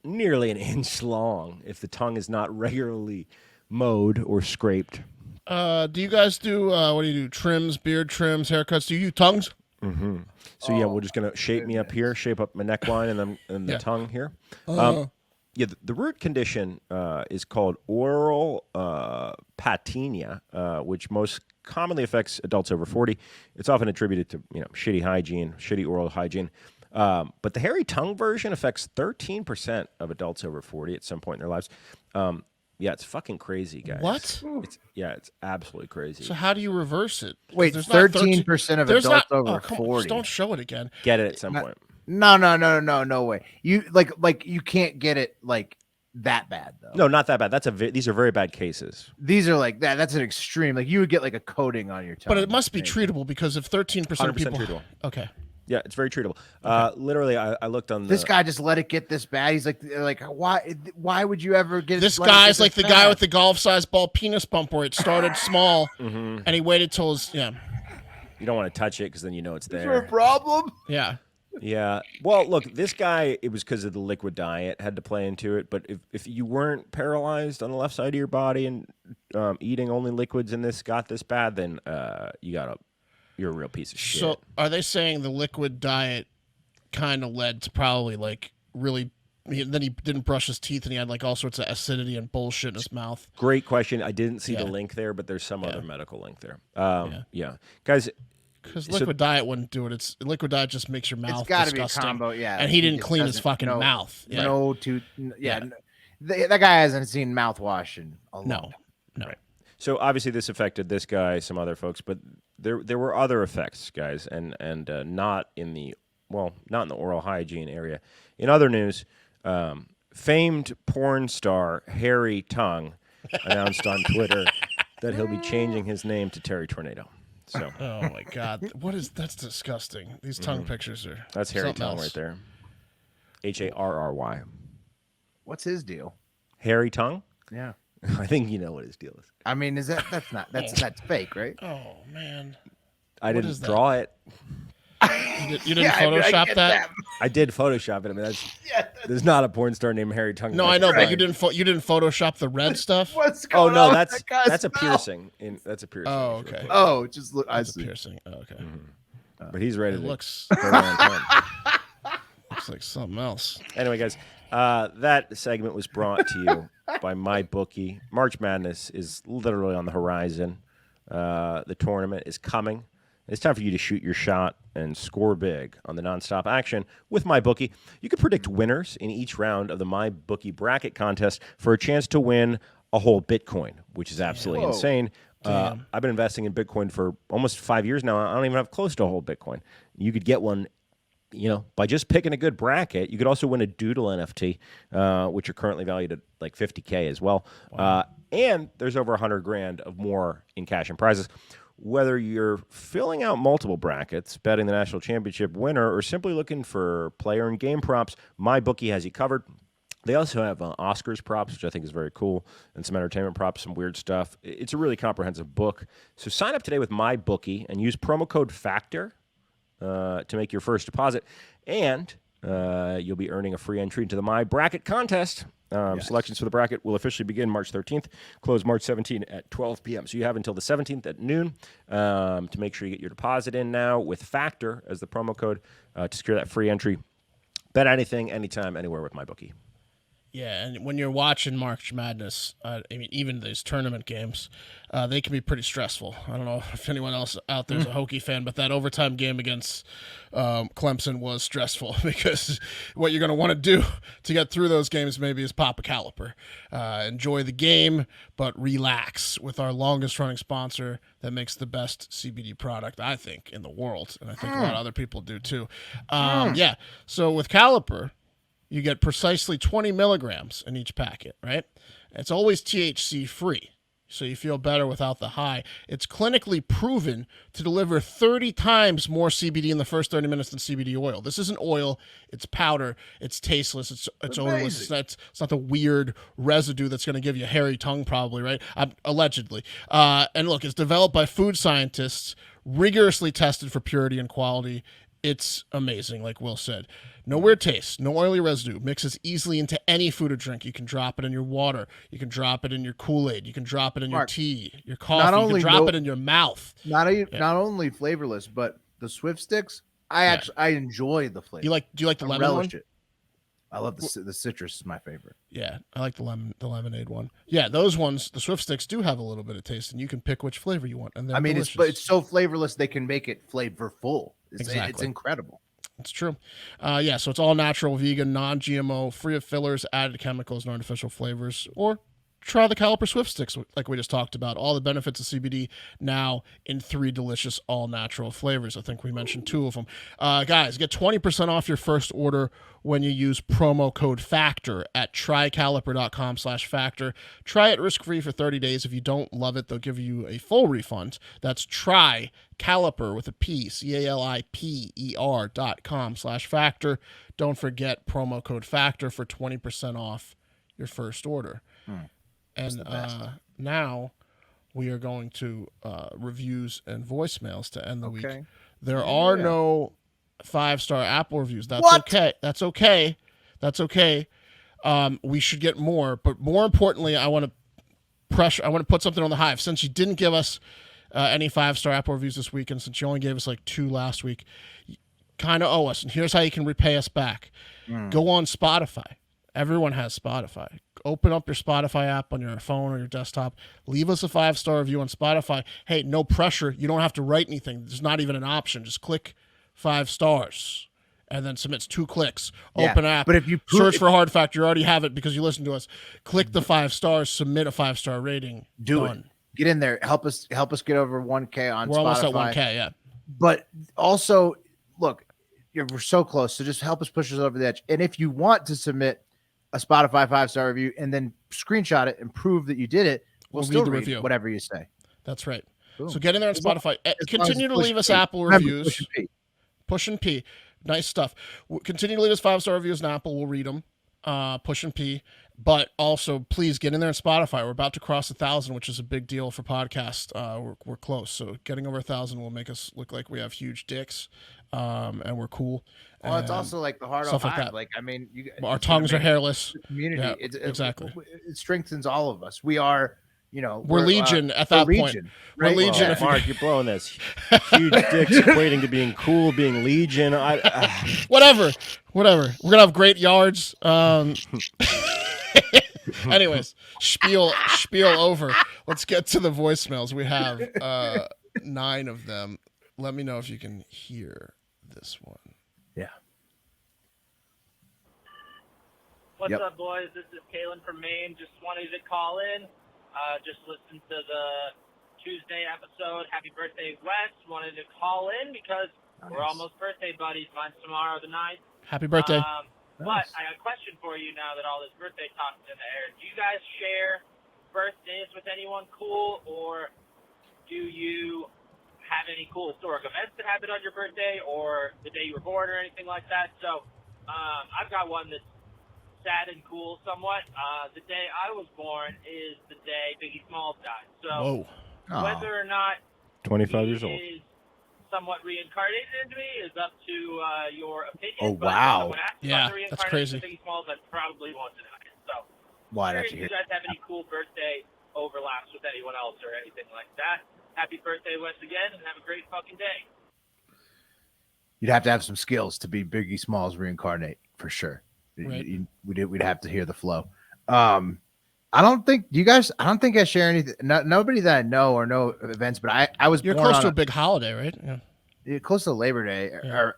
nearly an inch long if the tongue is not regularly mowed or scraped. Do you guys do what do you do? Trims, beard trims, haircuts? Do you tongues? Mm-hmm. So we're just gonna shape me up here, shape up my neckline and the tongue here. Yeah, the root condition is called oral patina, which most commonly affects adults over 40. It's often attributed to shitty hygiene, shitty oral hygiene. But the hairy tongue version affects 13% of adults over 40 at some point in their lives. Yeah, it's fucking crazy, guys. What? It's absolutely crazy. So how do you reverse it? 'Cause Wait, there's not 13% of there's adults not- over come on, 40. just don't show it again. Get it at some point. No way. You like you can't get it like that bad though. No, not that bad. These are very bad cases. These are like that. That's an extreme. Like you would get like a coating on your tongue. But it must be maybe. treatable because if 13% of 100% people. treatable. Okay. Yeah, it's very treatable. Literally, I looked on This guy just let it get this bad. He's like why would you ever get This let it guy's get like this the guy bad? with the golf-sized ball penis bump where it started small Mm-hmm. and he waited till his You don't want to touch it because then you know it's Is there a there. problem? yeah. Yeah. Well, look, this guy, it was because of the liquid diet had to play into it. But if you weren't paralyzed on the left side of your body and eating only liquids and this got this bad, then you're a real piece of shit. So are they saying the liquid diet kind of led to probably like really? Then he didn't brush his teeth and he had like all sorts of acidity and bullshit in his mouth. Great question. I didn't see the Yeah. link there, but there's some other medical link there. Yeah. Yeah. Guys, Because liquid diet wouldn't do it. It's liquid diet just makes your mouth It's got to be a disgusting. combo. Yeah. And he didn't just clean his doesn't- fucking no- mouth. Yeah. No tooth. Yeah. Yeah. That guy hasn't seen mouthwash in a long No. time. No. so obviously this affected this guy, some other folks, but there were other effects, guys, and not in the oral hygiene area. In other news, famed porn star Harry Tongue announced on Twitter that he'll be changing his name to Terry Tornado. So Oh my god. That's disgusting. These tongue pictures are that's Harry something Tongue else. right there. Harry. What's his deal? Harry Tongue? Yeah. I think you know what his deal is. I mean, that's fake, right? Oh man. I What didn't is that? draw it. You didn't I mean, I Photoshop get that? I did Photoshop it. I mean, there's not a porn star named Harry Tongue. No, I know, but you didn't Photoshop the red stuff? What's Oh going no, on? that's with that guy's that's a mouth? piercing. That's a piercing. Oh, It's real okay. cool. Oh, just look. I It's a see. piercing. Oh, okay. But he's ready It to looks go around town. looks like something else. Anyway, guys, that segment was brought to you by MyBookie. March Madness is literally on the horizon. The tournament is coming. It's time for you to shoot your shot and score big on the nonstop action with MyBookie. You can predict winners in each round of the MyBookie bracket contest for a chance to win a whole Bitcoin, which is absolutely Whoa. insane. Damn. I've been investing in Bitcoin for almost 5 years now. I don't even have close to a whole Bitcoin. You could get one, by just picking a good bracket. You could also win a Doodle NFT, which are currently valued at like $50K as well. And there's over $100,000 of more in cash and prizes. Whether you're filling out multiple brackets, betting the national championship winner, or simply looking for player and game props, MyBookie has you covered. They also have Oscars props, which I think is very cool, and some entertainment props, some weird stuff. It's a really comprehensive book. So sign up today with MyBookie and use promo code FACTOR to make your first deposit, and you'll be earning a free entry into the My Bracket contest. Selections for the bracket will officially begin March 13th, close March 17th at 12 p.m. So you have until the 17th at noon to make sure you get your deposit in now with FACTOR as the promo code to secure that free entry. Bet anything, anytime, anywhere with MyBookie. Yeah, and when you're watching March Madness, I mean, even these tournament games, they can be pretty stressful. I don't know if anyone else out there's a Hokie fan, but that overtime game against Clemson was stressful because what you're going to want to do to get through those games maybe is pop a caliper. Enjoy the game, but relax with our longest-running sponsor that makes the best CBD product, I think, in the world, and I think a lot of other people do too. Yeah, so with Caliper, you get precisely 20 milligrams in each packet, right? It's always THC free, so you feel better without the high. It's clinically proven to deliver 30 times more CBD in the first 30 minutes than CBD oil. This isn't oil, it's powder, it's tasteless, it's odorless, it's not the weird residue that's going to give you a hairy tongue probably, right? Allegedly. And look, it's developed by food scientists, rigorously tested for purity and quality. It's amazing, like Will said. No weird taste, no oily residue. Mixes easily into any food or drink. You can drop it in your water. You can drop it in your Kool-Aid. You can drop it in your Mark, tea, your coffee. You can drop it in your mouth. Not only flavorless, but the Swift sticks. I enjoy the flavor. Do you like the I lemon one? relish it. I love the citrus is my favorite. Yeah, I like the lemonade one. Yeah, those ones, the Swift Sticks do have a little bit of taste, and you can pick which flavor you want. And I mean, delicious. it's so flavorless they can make it flavorful. It's incredible. It's true. Yeah, so it's all natural, vegan, non-GMO, free of fillers, added chemicals, and artificial flavors. Or try the Caliper Swift Sticks, like we just talked about. All the benefits of CBD now in 3 delicious, all-natural flavors. I think we mentioned 2 of them. Guys, get 20% off your first order when you use promo code FACTOR at trycaliper.com/factor. Try it risk-free for 30 days. If you don't love it, they'll give you a full refund. That's trycaliper with a P, CALIPER.com/factor. Don't forget promo code FACTOR for 20% off your first order. And now we are going to reviews and voicemails to end the week. There are no 5-star Apple reviews. That's okay. That's okay. That's okay. We should get more, but more importantly, I want to put something on the hive. Since you didn't give us any 5-star Apple reviews this week, and since you only gave us like 2 last week, you kind of owe us. And here's how you can repay us back. Go on Spotify. Everyone has Spotify. Open up your Spotify app on your phone or your desktop. Leave us a 5-star review on Spotify. Hey, no pressure. You don't have to write anything. There's not even an option. Just click 5 stars and then submits 2 clicks. Open app. But if you search for Hard Factor, you already have it because you listen to us. Click the 5 stars. Submit a 5-star rating. Done. Get in there. Help us get over 1K on Spotify. We're almost at 1K. Yeah. But also, look, we're so close. So just help us push us over the edge. And if you want to submit a Spotify 5-star review and then screenshot it and prove that you did it, we'll still read the review, whatever you say. That's right. Boom. So get in there on Spotify. Continue to leave us Apple reviews. Push and P. Nice stuff. Continue to leave us 5-star reviews on Apple. We'll read them. Push and P. But also, please get in there on Spotify. We're about to cross 1,000, which is a big deal for podcasts. We're close. So getting over 1,000 will make us look like we have huge dicks, and we're cool. Well, it's also like the hard stuff like that. that. Like, I mean, Our tongues are hairless. Community. Yeah, exactly. It strengthens all of us. We are, we're Legion at that point. Right? We're Legion. Well, Mark, you're blowing this. Huge dicks equating to being cool, being Legion. Whatever. We're gonna have great yards. Anyways, spiel over. Let's get to the voicemails. We have 9 of them. Let me know if you can hear this one. Yeah. What's up, boys? This is Kalen from Maine. Just wanted to call in. Just listened to the Tuesday episode. Happy birthday, Wes. Wanted to call in because we're almost birthday buddies. Mine's tomorrow, the 9th. Happy birthday. But I got a question for you now that all this birthday talk is in the air. Do you guys share birthdays with anyone cool, or do you have any cool historic events that happen on your birthday or the day you were born or anything like that? So I've got one that's sad and cool somewhat. The day I was born is the day Biggie Smalls died. So whether or not 25 years old is somewhat reincarnated into me is up to your opinion. Oh, wow. Yeah, that's crazy. Biggie Smalls, I probably won't deny it. So why if you guys have any cool birthday overlaps with anyone else or anything like that, happy birthday, Wes, again, and have a great fucking day. You'd have to have some skills to be Biggie Smalls reincarnate for sure. Right. We'd have to hear the flow. I don't think I share anything. Nobody that I know or know events, but I was. You're born close to a big holiday, right? Yeah. Close to Labor Day or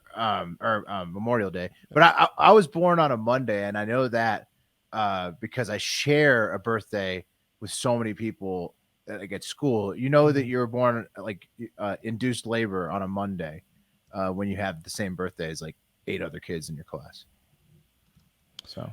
Memorial Day, but I was born on a Monday, and I know that because I share a birthday with so many people like at school. You know that you were born like induced labor on a Monday when you have the same birthday as like 8 other kids in your class. So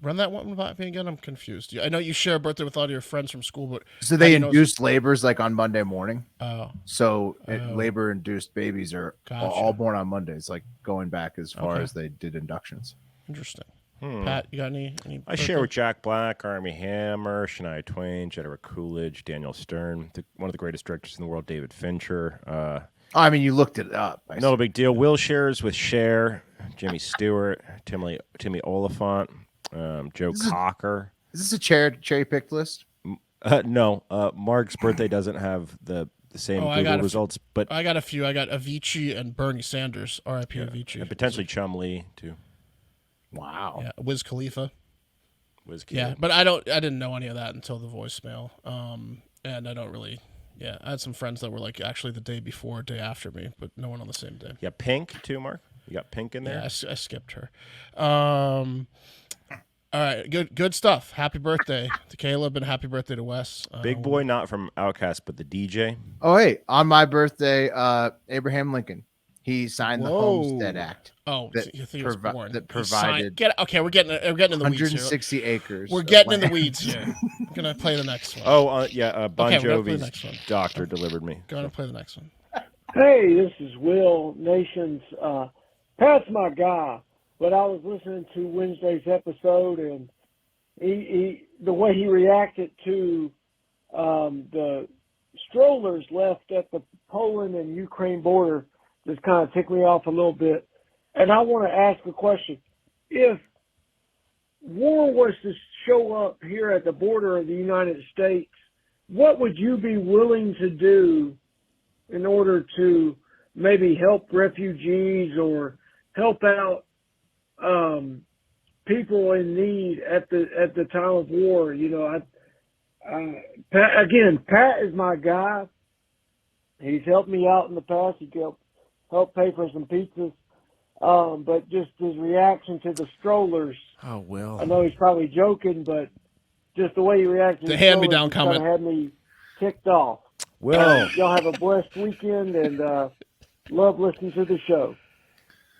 run that one by me again. I'm confused. I know you share a birthday with all your friends from school, but so they induced labors like on Monday morning. Oh, so labor induced babies are all born on Mondays, like going back as far as they did inductions. Interesting. Pat, you got any I share with Jack Black, Armie Hammer, Shania Twain, Jedediah Coolidge, Daniel Stern, one of the greatest directors in the world, David Fincher. I mean, you looked it up. No big deal. Will shares with Cher, Jimmy Stewart, Timmy Oliphant, Joe Cocker. Is this a cherry picked list? No. Mark's birthday doesn't have the same Google results, but I got a few. I got Avicii and Bernie Sanders. R.I.P. Avicii. And potentially Chum Lee too. Wow. Yeah, Wiz Khalifa. Was Yeah, but I didn't know any of that until the voicemail. And I don't really. Yeah, I had some friends that were like actually the day before, day after me, but no one on the same day. Yeah, Pink too, Mark. You got Pink in there. Yeah, I skipped her. All right, good stuff. Happy birthday to Caleb and happy birthday to Wes. Big boy, not from Outkast, but the DJ. Oh, hey, on my birthday, Abraham Lincoln, he signed the Whoa. Homestead Act. Oh, that you think he was born? that He provided we're getting in the weeds here. 160 acres. We're of getting in the land. weeds here. I'm gonna play the next one. Oh, yeah, Bon Okay, we're gonna play the next Jovi's one. doctor delivered me. Go and play the next one. Hey, this is Will Nations. Pat's my guy, but I was listening to Wednesday's episode, and he the way he reacted to the strollers left at the Poland and Ukraine border just kind of ticked me off a little bit. And I want to ask a question. If war was to show up here at the border of the United States, what would you be willing to do in order to maybe help refugees or help out people in need at the time of war? You know, Pat is my guy. He's helped me out in the past. He helped pay for some pizzas. But just his reaction to the strollers. Oh, Will. I know he's probably joking, but just the way he reacted to The hand-me-down strollers comment. had me ticked off. Will, Y'all have a blessed weekend, and love listening to the show.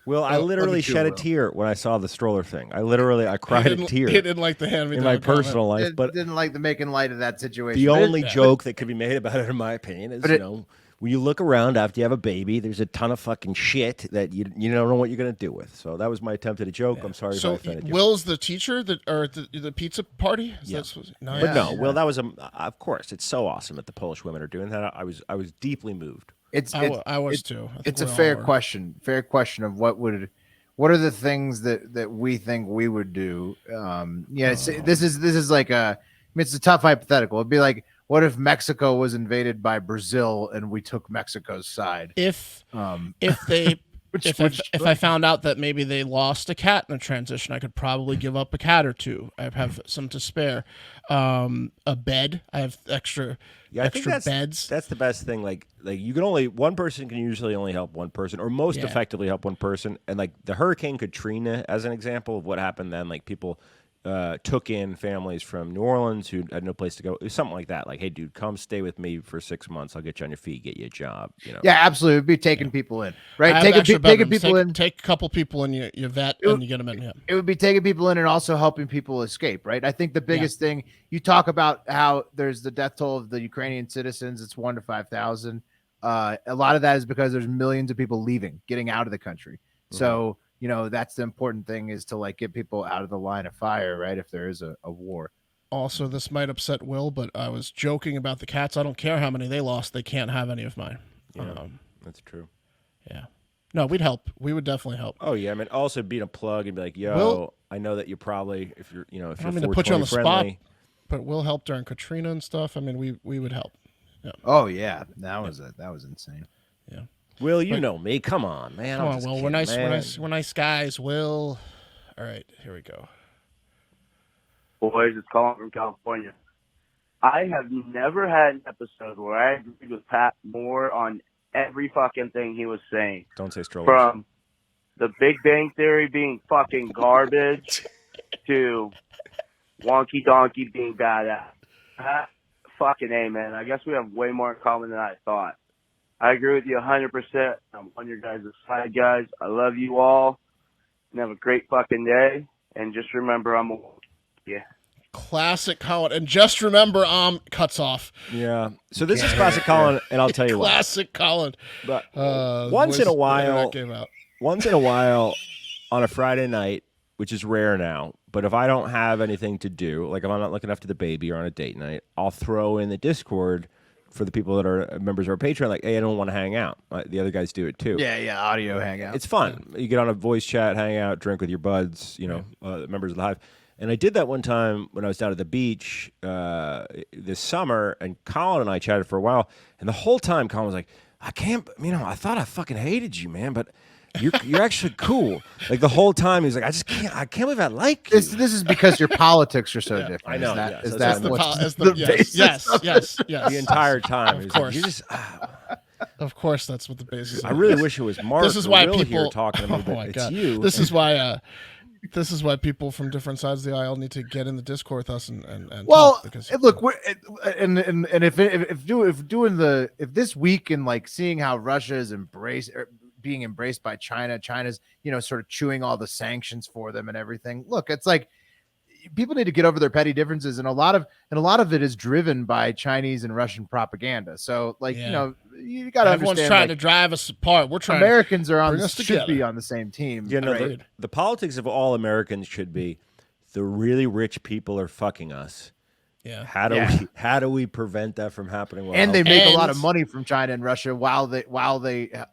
Will, I love literally you too, shed a Will. tear when I saw the stroller thing. I cried a tear He didn't like the hand me in my personal life. But Didn't like the making light of that situation. the But only it- joke that could be made about it, in my opinion, is, But you it- know, when you look around after you have a baby, there's a ton of fucking shit that you don't know what you're going to do with. So that was my attempt at a joke. I'm sorry if I So offended you. Will's the teacher or the pizza party? Is Yeah. that no, But no, Yeah. Will, that was of course, it's so awesome that the Polish women are doing that. I was deeply moved. I was too. I think It's a we all fair were. question. Fair question of what are the things that we think we would do? This is like it's a tough hypothetical. It'd be like, what if Mexico was invaded by Brazil and we took Mexico's side? If they Which- if which- I found out that maybe they lost a cat in the transition, I could probably give up a cat or two. I have some to spare. A bed. I have extra Yeah, I think extra beds. that's the best thing. Like you can only one person can usually only help one person, or most Yeah. effectively help one person. And like the Hurricane Katrina, as an example of what happened then, like people took in families from New Orleans who had no place to go. It was something like that. Like, hey, dude, come stay with me for 6 months. I'll get you on your feet, get you a job. You know. Yeah, absolutely. It'd be taking people in, I right? have Taking extra taking bedrooms. people in. Take a couple people in you vet and you get them in. Yeah. It would be taking people in and also helping people escape, right? I think the biggest thing, you talk about how there's the death toll of the Ukrainian citizens, it's 1 to 5,000. A lot of that is because there's millions of people leaving, getting out of the country. So, that's the important thing, is to like get people out of the line of fire, right? If there is a war. Also, this might upset Will, but I was joking about the cats. I don't care how many they lost; they can't have any of mine. Yeah, that's true. Yeah. No, we'd help. We would definitely help. Oh yeah, I mean, also being a plug and be like, yo, Will- I know that you probably, if you're, if I you're don't mean to put you on the 420 spot, but we'll help during Katrina and stuff. I mean, we would help. Yeah. Oh yeah, that was insane. Yeah. Will, you know me. Come on, man. Come I'm on, just Will. kidding, We're nice. man. We're nice guys. Will. All right, here we go. Boys, it's Colin from California. I have never had an episode where I agreed with Pat more on every fucking thing he was saying. Don't say strollers. From the Big Bang Theory being fucking garbage to Wonky Donkey being badass. Fucking A, man. I guess we have way more in common than I thought. I agree with you 100%. I'm on your guys' side, guys. I love you all. And have a great fucking day. And just remember, I'm a... Yeah. Classic Colin. And just remember, cuts off. Yeah. So this is classic Colin, and I'll tell you what. Classic Colin. But Once once in a while, came out. once in a while, on a Friday night, which is rare now, but if I don't have anything to do, like if I'm not looking after the baby or on a date night, I'll throw in the Discord for the people that are members of our Patreon, like, hey, I don't want to hang out. The other guys do it too. Yeah, audio hangout. It's fun. You get on a voice chat, hang out, drink with your buds, members of the Hive. And I did that one time when I was down at the beach this summer, and Colin and I chatted for a while. And the whole time, Colin was like, I thought I fucking hated you, man, but You're actually cool. Like the whole time he's like, I can't believe I like you. This is because your politics are so different. I know. Is Yes, that yes. The entire time. Of He's course. like, you just, Of course, that's what the basis. I really wish it was Mark. This is why Will people here talking to me, Oh but my it's God. you. This is why. This is why people from different sides of the aisle need to get in the Discord with us and well, talk because, look, if this week and like seeing how Russia is being embraced by China's sort of chewing all the sanctions for them and everything. Look, it's like people need to get over their petty differences, and a lot of it is driven by Chinese and Russian propaganda. So like you got to understand. Everyone's trying to drive us apart. We're trying. Americans are should be on the same team. The politics of all Americans should be the really rich people are fucking us. Yeah. How do we prevent that from happening? Well, and they make a lot of money from China and Russia while they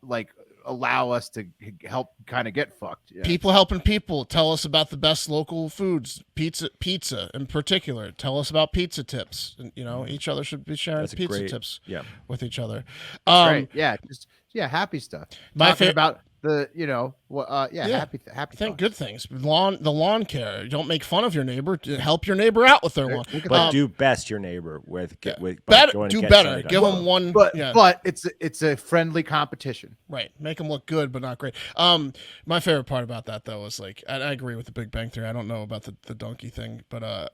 like allow us to help kind of get fucked. Yeah. People helping people. Tell us about the best local foods. Pizza in particular. Tell us about pizza tips. And, each other should be sharing pizza tips with each other. Right. Yeah. Happy stuff. My Talking about the happy think good things. The lawn care. Don't make fun of your neighbor. Help your neighbor out with their lawn. But do best your neighbor with do better. Give them one. But it's a friendly competition. Right. Make them look good, but not great. My favorite part about that though is like I agree with the Big Bang Theory. I don't know about the donkey thing, but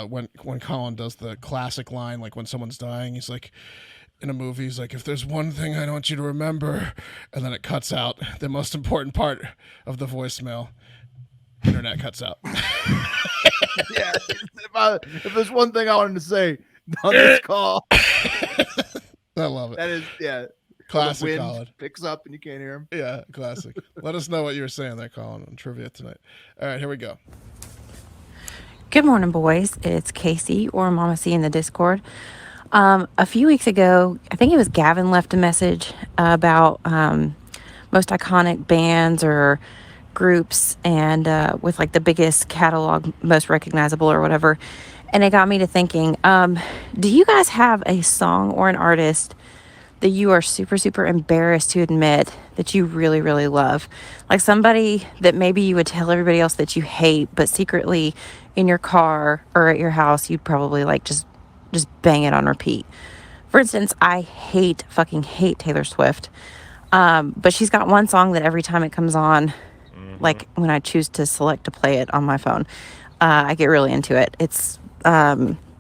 when Colin does the classic line, like when someone's dying, he's like. In a movie, he's like, if there's one thing I want you to remember, and then it cuts out the most important part of the voicemail. Internet cuts out. Yeah. If there's one thing I wanted to say on this call. I love it. That is, classic wind Colin. Picks up and you can't hear him. Yeah, classic. Let us know what you were saying there, Colin, on trivia tonight. All right, here we go. Good morning, boys. It's Casey or Mama C in the Discord. A few weeks ago, I think it was Gavin left a message about most iconic bands or groups and with like the biggest catalog, most recognizable or whatever. And it got me to thinking, do you guys have a song or an artist that you are super, super embarrassed to admit that you really, really love? Like somebody that maybe you would tell everybody else that you hate, but secretly in your car or at your house, you'd probably like just bang it on repeat. For instance, I fucking hate Taylor Swift. But she's got one song that every time it comes on, like when I choose to select to play it on my phone, I get really into it. It's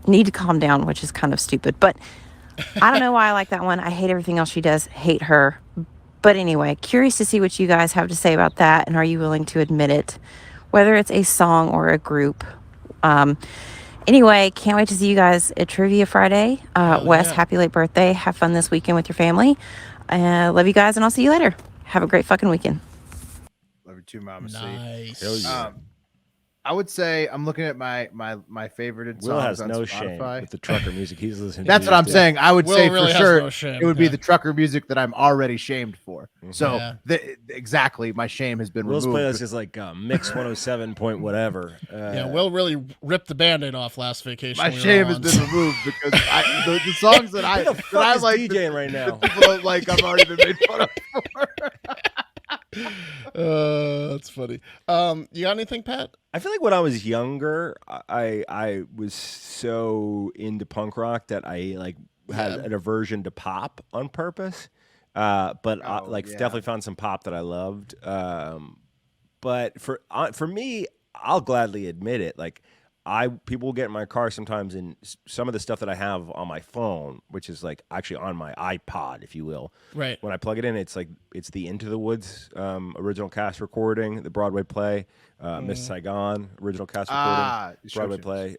Need to Calm Down, which is kind of stupid. But I don't know why I like that one. I hate everything else she does. Hate her. But anyway, curious to see what you guys have to say about that. And are you willing to admit it? Whether it's a song or a group. Anyway, can't wait to see you guys at Trivia Friday. Wes, happy late birthday. Have fun this weekend with your family. Love you guys, and I'll see you later. Have a great fucking weekend. Love you too, Mama C. Nice. I would say I'm looking at my favorited songs Will has on no Spotify. shame with the trucker music he's listening That's to. what I'm saying. I would Will say really for has sure no shame, it would be the trucker music that I'm already shamed for. So Yeah. Exactly, my shame has been Will's removed. playlist is like Mix 107 point whatever. Will really ripped the Band-Aid off last vacation. My shame has been removed because the songs that I like DJing right now. People don't like. I've already been made fun of for. That's funny. You got anything, Pat? I feel like when I was younger, I was so into punk rock that I like had an aversion to pop on purpose. But definitely found some pop that I loved. But for me, I'll gladly admit it. Like people will get in my car sometimes, and some of the stuff that I have on my phone, which is like actually on my iPod, if you will. Right. When I plug it in, it's the Into the Woods original cast recording, the Broadway play, Miss Saigon original cast recording, Broadway play,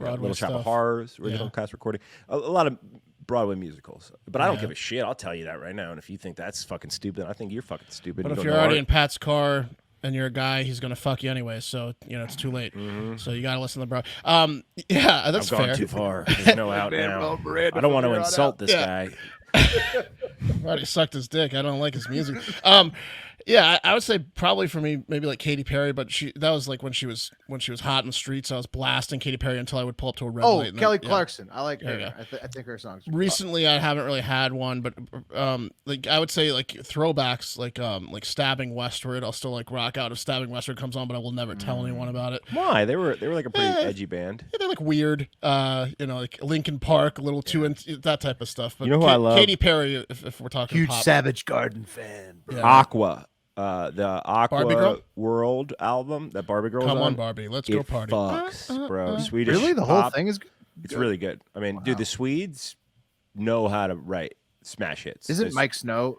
Little Shop of Horrors original cast recording, a lot of Broadway musicals. But I don't give a shit. I'll tell you that right now. And if you think that's fucking stupid, I think you're fucking stupid. But if you're already in Pat's car and you're a guy, he's gonna fuck you anyway. So it's too late. So you gotta listen to the yeah, that's I've fair. gone too far. There's no out now. I don't want to insult this guy. I've already sucked his dick. I don't like his music. Yeah, I would say probably for me, maybe like Katy Perry, but that was like when she was hot in the streets. I was blasting Katy Perry until I would pull up to a red light. Kelly then, Clarkson. I like her. Yeah. I think her songs. Recently, I haven't really had one, but like I would say like throwbacks, like Stabbing Westward. I'll still like rock out if Stabbing Westward comes on, but I will never tell anyone about it. Why? They were like a pretty edgy band. Yeah, they're like weird, like Linkin Park, a little too into that type of stuff. But You know who I love? Katy Perry, if we're talking Huge pop. Savage Garden fan. Yeah. Aqua. The Aqua Barbie Girl? World album that Barbie Girl was Come on. on, Barbie, let's go party. Fucks, bro. Swedish. Really, the whole pop, thing is. It's really good. I mean, dude, the Swedes know how to write smash hits. Isn't Mike Snow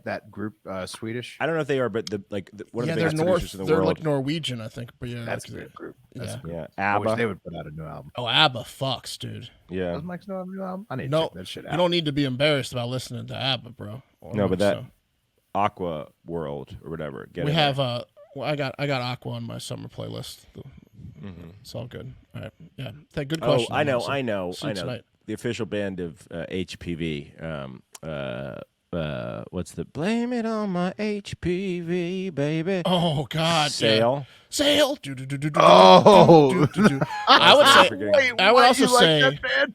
that group Swedish? I don't know if they are, but one of the they're biggest producers in the They're world. like Norwegian, I think. But yeah, That's a good group. That's a good Yeah, group. I wish ABBA. they would put out a new album. Oh, ABBA fucks, dude. Yeah. Does Mike Snow have a new album? I need to No, check that shit out. you don't need to be embarrassed about listening to ABBA, bro. No, but that So, Aqua World or whatever. Get we it have I got Aqua on my summer playlist. It's all good. All right, yeah. Good question. Oh, I know. See you tonight. The official band of HPV. What's the blame it on my HPV, baby? Oh God, Sail. Sail. Oh. I would say. Wait, I would also say that band?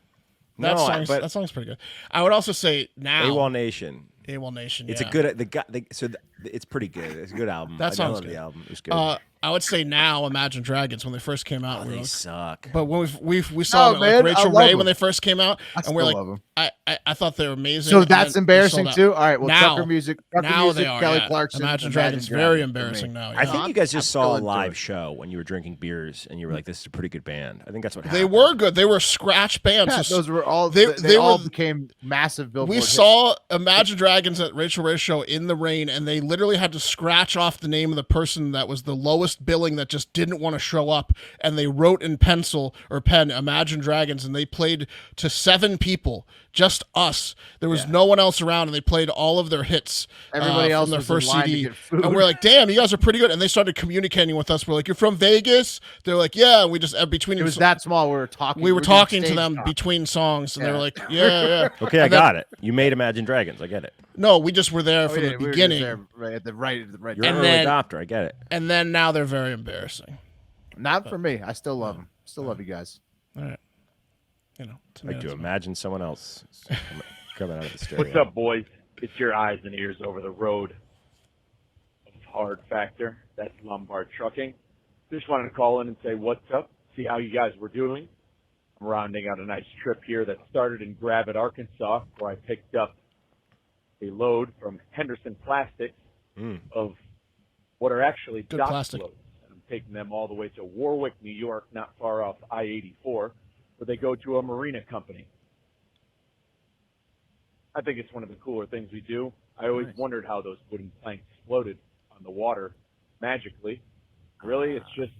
that song's pretty good. I would also say now. AWOL Nation. AWOL Nation. It's yeah. a good. It's pretty good. It's a good album. That sounds I good. The album. It was good. I would say now Imagine Dragons when they first came out. They suck. But when we saw them, man, like I Rachel love Ray them. when they first came out, I and we're still like, love them. I thought they were amazing. So and that's then embarrassing sold out. too. All right, well, Now- Trucker Music, now Music, they are, Kelly yeah. Clarkson, Imagine Dragons very embarrassing now. I Yeah. think you guys just I'm saw a still into live it. show when you were drinking beers and you were like, "This is a pretty good band." I think that's what They happened. were good. They were scratch bands. Yeah, So those were all. they- They, they all were- became massive Billboard. we hits. saw Imagine Dragons at Rachel Ray's show in the rain, and they literally had to scratch off the name of the person that was the lowest billing that just didn't want to show up, and they wrote in pencil or pen Imagine Dragons, and they played to 7 people, just us. There was no one else around, and they played all of their hits. Everybody else from their was in first line to CD, get food. and we're like, "Damn, you guys are pretty good." And they started communicating with us. We're like, "You're from Vegas?" They're like, "Yeah." And we just between It was that small. We were talking. we were doing talking to stage them talk. between songs, and they were Yeah. like, "Yeah, yeah." Okay, I And then- got it. You made Imagine Dragons. I get it. No, we just were there Oh, from yeah, the we were just beginning, there, right at the right. You're And an early then- adopter. I get it. and then now they're very embarrassing. Not for me. I still love them. Still love you guys. All right, Like to tomatoes. imagine someone else coming out of the stereo. What's up, boys? It's your eyes and ears over the road of Hard Factor. That's Lombard Trucking. Just wanted to call in and say what's up, see how you guys were doing. I'm rounding out a nice trip here that started in Gravette, Arkansas, where I picked up a load from Henderson Plastics of what are actually Good dock plastic. loads. And I'm taking them all the way to Warwick, New York, not far off I-84, where they go to a marina company. I think it's one of the cooler things we do. I always wondered how those wooden planks floated on the water magically. Really, it's just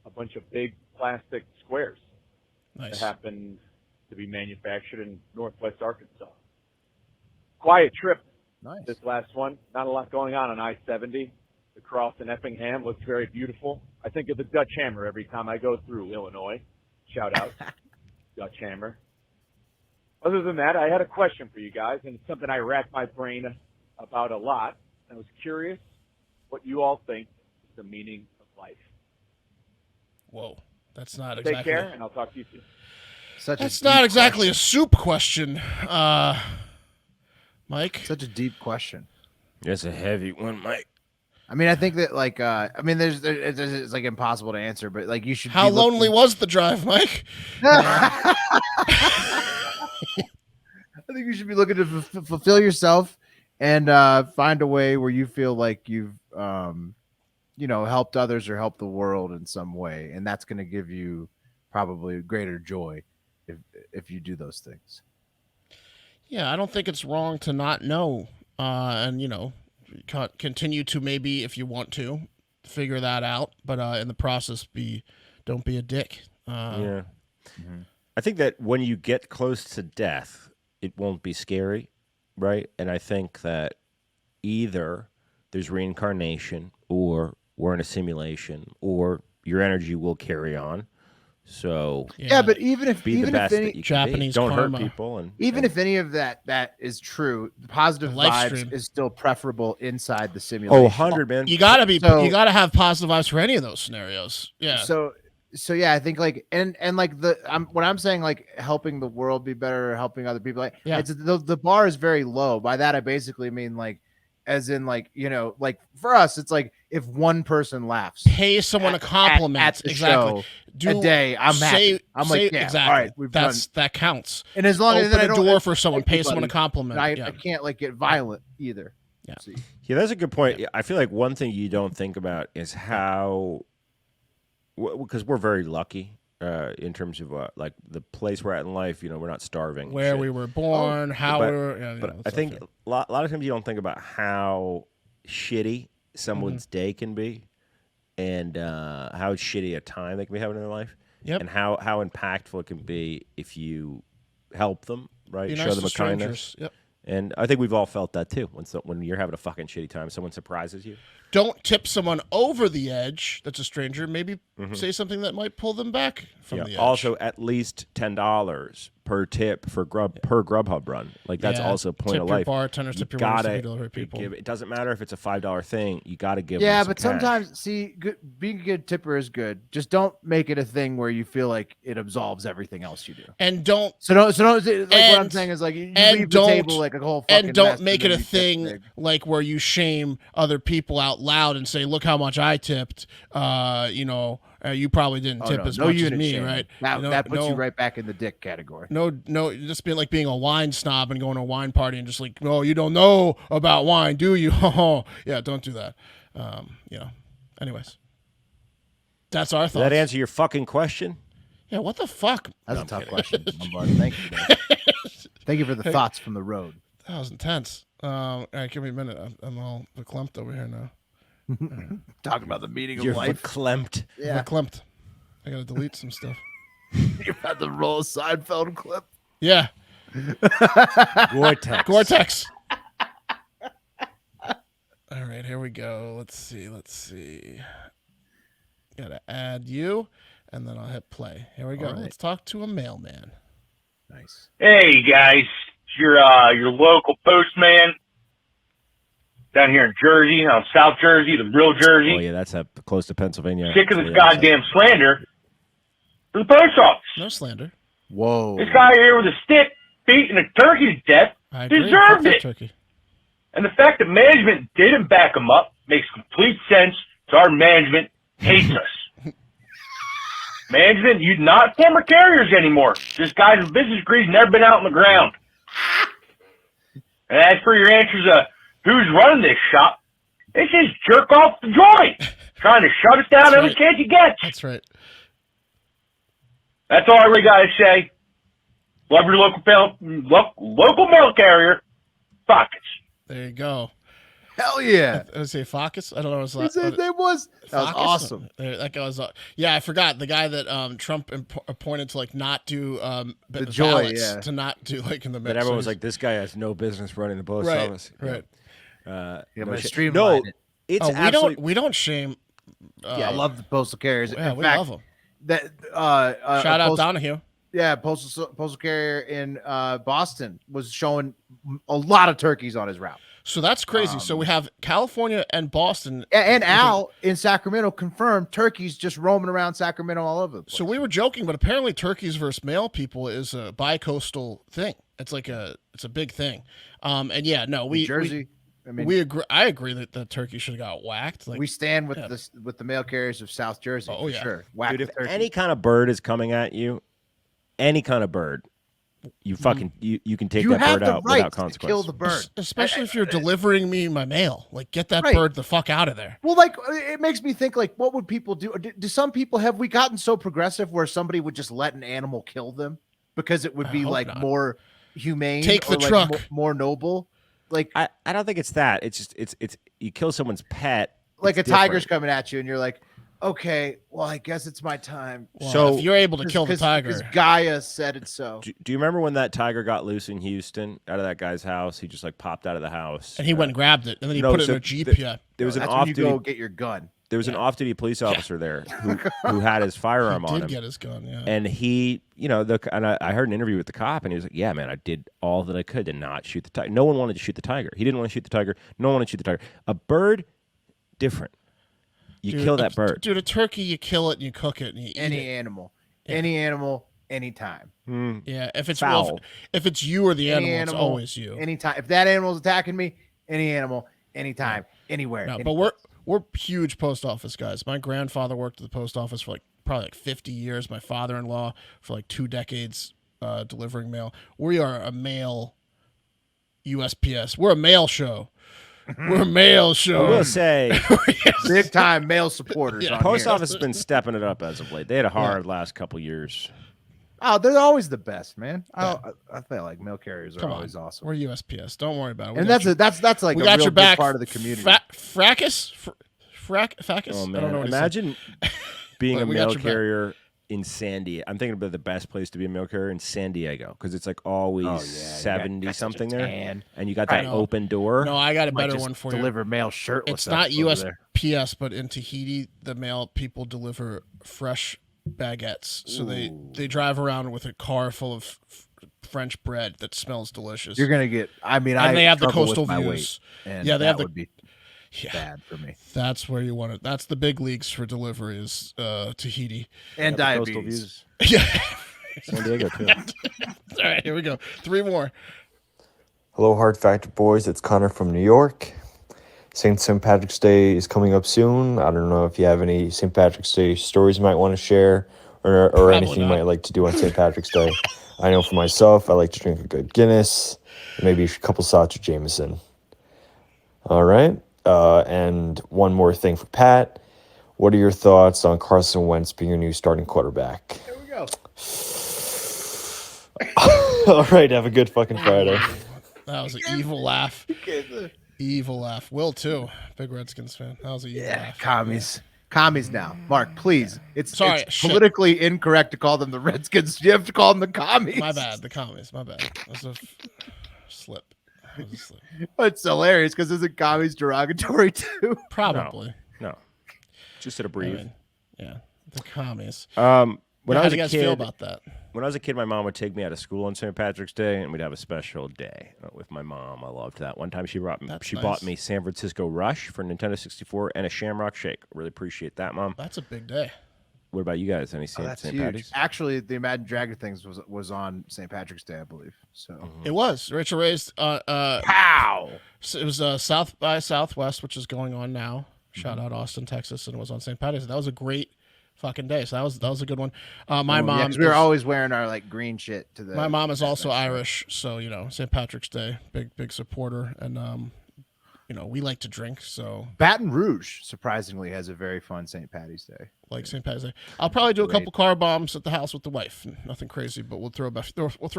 a bunch of big plastic squares Nice. that happen to be manufactured in Northwest Arkansas. Quiet trip, Nice. this last one. Not a lot going on I-70. The cross in Effingham looks very beautiful. I think of the Dutch Hammer every time I go through Illinois. Shout out, Dutch Hammer. Other than that, I had a question for you guys, and it's something I rack my brain about a lot. I was curious what you all think is the meaning of life. Whoa, that's not Take exactly. care, and I'll talk to you soon. That's not exactly a soup question, Mike. Such a deep question. It's a heavy one, Mike. I mean, I think that it's like impossible to answer, but like you should. How be looking- lonely was the drive, Mike? I think you should be looking to fulfill yourself and find a way where you feel like you've, helped others or helped the world in some way, and that's going to give you probably greater joy if you do those things. Yeah, I don't think it's wrong to not know, and continue to maybe if you want to figure that out, but in the process, don't be a dick. Yeah. I think that when you get close to death, it won't be scary, right? And I think that either there's reincarnation or we're in a simulation or your energy will carry on, So yeah, but even if be the best any that you Japanese can be. Don't karma. hurt people, and if any of that is true, positive The live vibes stream. is still preferable inside the simulation. 100, man. You gotta be. So- you gotta have positive vibes for any of those scenarios. Yeah. So yeah, I think like and like when I'm saying like helping the world be better, or helping other people, like Yeah. it's the bar is very low. By that I basically mean like, as in like, you know, like for us it's like if one person laughs, Pay someone a compliment. at the Exactly. show a day, I'm happy. I'm like, yeah, exactly. all right, we've done. That counts. And as long as Open I a don't door for someone, pay anybody, someone a compliment. I Yeah. can't like get violent either. Yeah. See. Yeah, that's a good point. I feel like one thing you don't think about is how, because we're very lucky in terms of like the place we're at in life. You know, we're not starving. Where shit. we were born, how but, we were. Yeah, but I think a lot of times you don't think about how shitty someone's day can be, and how shitty a time they can be having in their life, and how impactful it can be if you help them, right? Be Show nice them to a kindness. strangers. Yep. And I think we've all felt that too. When you're having a fucking shitty time, someone surprises you. Don't tip someone over the edge. That's a stranger. Maybe say something that might pull them back from the edge. Also, at least $10 per tip per Grubhub run. Like that's also a point tip of your life. bartenders, tip your waiters, delivery people. It doesn't matter if it's a $5 thing. You got to give. Yeah, them some but cash. sometimes being a good tipper is good. Just don't make it a thing where you feel like it absolves everything else you do. And don't. So don't. Like what I'm saying is like you leave the table like a whole fucking and don't mess, make it then a you tip thing big. like where you shame other people out loud and say, "Look how much I tipped." You probably didn't tip as much as me, shaming. right? That puts you right back in the dick category. No, just being a wine snob and going to a wine party and just like, oh, you don't know about wine, do you? Yeah, don't do that. Anyways, that's our thoughts. Does that answer your fucking question? Yeah, what the fuck? That's No, a tough kidding. question. Lombard. Thank you. Guys. Thank you for the thoughts from the road. That was intense. All right, give me a minute. I'm all verklempt over here now. Talking about the meaning of You're life. verklempt. Yeah. Verklempt. I gotta delete some stuff. You've had the roll Seinfeld clip. Yeah. Gore-Tex. All right, here we go. Let's see. Gotta add you, and then I'll hit play. Here we go. All right. Let's talk to a mailman. Nice. Hey guys, it's your local postman down here in Jersey, South Jersey, the real Jersey. Oh yeah, that's up close to Pennsylvania. Sick of this Yeah, goddamn slander for the post office. No slander. Whoa. This guy here with a stick beating a turkey to death I agree. deserved Fuck that it. turkey. And the fact that management didn't back him up makes complete sense. So our management hates us. Management, you're not former carriers anymore. This guy's with business degrees never been out on the ground. And as for your answers who's running this shop, it's just jerk off the joint, trying to shut us down every chance he gets. That's right. That's all I really got to say. Love your local mail carrier, Blackest. There you go. Hell yeah. Did I say Focus? I don't know. His name was. That was Focus? awesome. That guy was. Yeah, I forgot the guy that Trump appointed to like not do The Joy, ballots, yeah. to not do like in the. But everyone was like, "This guy has no business running the post Right, office." right. Yeah, No but shit. streamline No, it. it's we absolutely. don't shame. Yeah, I love the postal carriers. Yeah, In we fact, love them. That Shout out postal, Donahue. Yeah, postal carrier in Boston was showing a lot of turkeys on his route. So that's crazy. So we have California and Boston. And Al in Sacramento confirmed turkeys just roaming around Sacramento all over the place. So we were joking, but apparently turkeys versus male people is a bi-coastal thing. It's a big thing. And yeah, no, New Jersey. we agree. I agree that the turkey should have got whacked. Like, we stand with the mail carriers of South Jersey. Oh, for yeah. sure. Whack Dude, the if turkey. any kind of bird is coming at you, any kind of bird, you fucking you can take You that have bird the out right without to consequence. kill the bird. especially if you're delivering me my mail. Like, get that Right. bird the fuck out of there. Well, like it makes me think, like, what would people do? Do some people have we gotten so progressive where somebody would just let an animal kill them because it would be hope like not. more humane, Take the or, like, truck. more noble? Like, I don't think it's that. It's just it's you kill someone's pet. like it's a tiger's different. coming at you, and you're like, Okay, well, I guess it's my time. Well, So- if you're able to kill the tiger, because Gaia said it so. Do you remember when that tiger got loose in Houston out of that guy's house? He just like popped out of the house. and he went and grabbed it, and then he no, put it so in a Jeep. the- There was an That's when you off-duty. go get your gun. There was an off-duty police officer there who had his firearm He on did him. get his gun, yeah. And he, I heard an interview with the cop, and he was like, "Yeah, man, I did all that I could to not shoot the tiger. No one wanted to shoot the tiger. He didn't want to shoot the tiger. No one wanted to shoot the tiger. A bird, different. You Dude, kill that bird. Dude, a turkey, you kill it and you cook it and you eat Any it. animal, anytime. Yeah, if it's Foul. if it's you or the Any animal, it's always you. Anytime. If that animal's attacking me, any animal, anytime, anywhere. No, any but we're huge post office guys. My grandfather worked at the post office for probably 50 years. My father-in-law for 2 decades delivering mail. We are a mail USPS. We're a mail show. We're a mail show. I will say, big time male supporters. Yeah. on post here. office has been stepping it up as of late. They had a hard last couple years. Oh, they're always the best, man. I feel like mail carriers are Come on. always awesome. We're USPS. Don't worry about it. We And got that's like we a got real your big back. part of the community. Fracas? Fracas? Oh I don't man, know what he said. imagine being But a we got mail your back. carrier in San Diego. I'm thinking about the best place to be a mail carrier in San Diego because it's always Oh, yeah, you 70 got something such a there, tan. and you got I that know. open door. No, I got a Might better just one for you. deliver mail shirtless. It's not over there. USPS, but in Tahiti, the mail people deliver fresh baguettes. So they drive around with a car full of French bread that smells delicious. You're gonna get. I mean, and I they have the struggle with coastal my views. weight, and Yeah, they that have the. would be Yeah, bad for me. that's where you want it. That's the big leagues for delivery is Tahiti. And Got the coastal diabetes. views. Yeah. San Diego too. All right, here we go. 3 more. Hello, Hard Factor boys. It's Connor from New York. St. Patrick's Day is coming up soon. I don't know if you have any St. Patrick's Day stories you might want to share or anything you might like to do on St. Patrick's Day. I know for myself, I like to drink a good Guinness, maybe a couple shots of Jameson. All right. And one more thing for Pat. What are your thoughts on Carson Wentz being your new starting quarterback? There we go. All right. Have a good fucking Friday. That was an evil laugh. Evil laugh. Will too. Big Redskins fan. That was an evil laugh. Commies. Commies now. Mark, please. It's Shit. politically incorrect to call them the Redskins. You have to call them the commies. My bad. The commies. My bad. That was a slip. That was a slip. It's hilarious because isn't commies derogatory too? Probably. No, just to breathe. I mean, yeah. The commies. When Yeah, I how was do you a guys kid, feel about that? When I was a kid, my mom would take me out of school on St. Patrick's Day, and we'd have a special day with my mom. I loved that. One time, she bought nice. me San Francisco Rush for Nintendo 64 and a Shamrock Shake. Really appreciate that, Mom. That's a big day. What about you guys? Any St. That's St. huge. Patty's? Actually, the Imagine Dragon things was on St. Patrick's Day, I believe. So It was. Rachel raised pow. It was South by Southwest, which is going on now. Shout out Austin, Texas, and it was on St. Patty's. That was a great fucking day. So that was a good one. My mom. Yeah, 'cause we were always wearing our green shit to the. My mom is also Irish, so St. Patrick's Day, big supporter, and we like to drink. So Baton Rouge surprisingly has a very fun St. Patty's Day. Like St. Patty's Day, I'll probably do a couple car bombs at the house with the wife. Nothing crazy, but we'll throw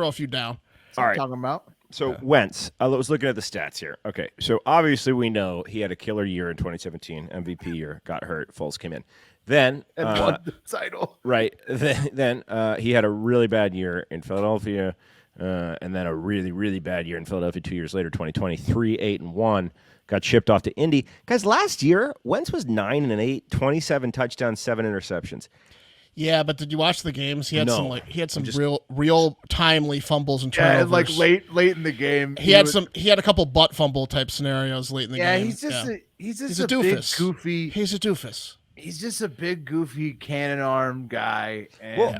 a few down. All right, talking about. So Wentz, I was looking at the stats here. Okay, so obviously we know he had a killer year in 2017, MVP year, got hurt, Foles came in. Then And won the title. Right. Then he had a really bad year in Philadelphia, and then a really, really bad year in Philadelphia 2 years later, 2020, 3-8-1, got shipped off to Indy. Guys, last year, Wentz was 9-8, 27 touchdowns, 7 interceptions. Yeah, but did you watch the games? He had No. some real timely fumbles and Yeah, turnovers. and late in the game, He had a couple butt fumble type scenarios late in the game. He's just He's a big, doofus. goofy. He's a doofus. He's just a big, goofy cannon arm guy. And Well,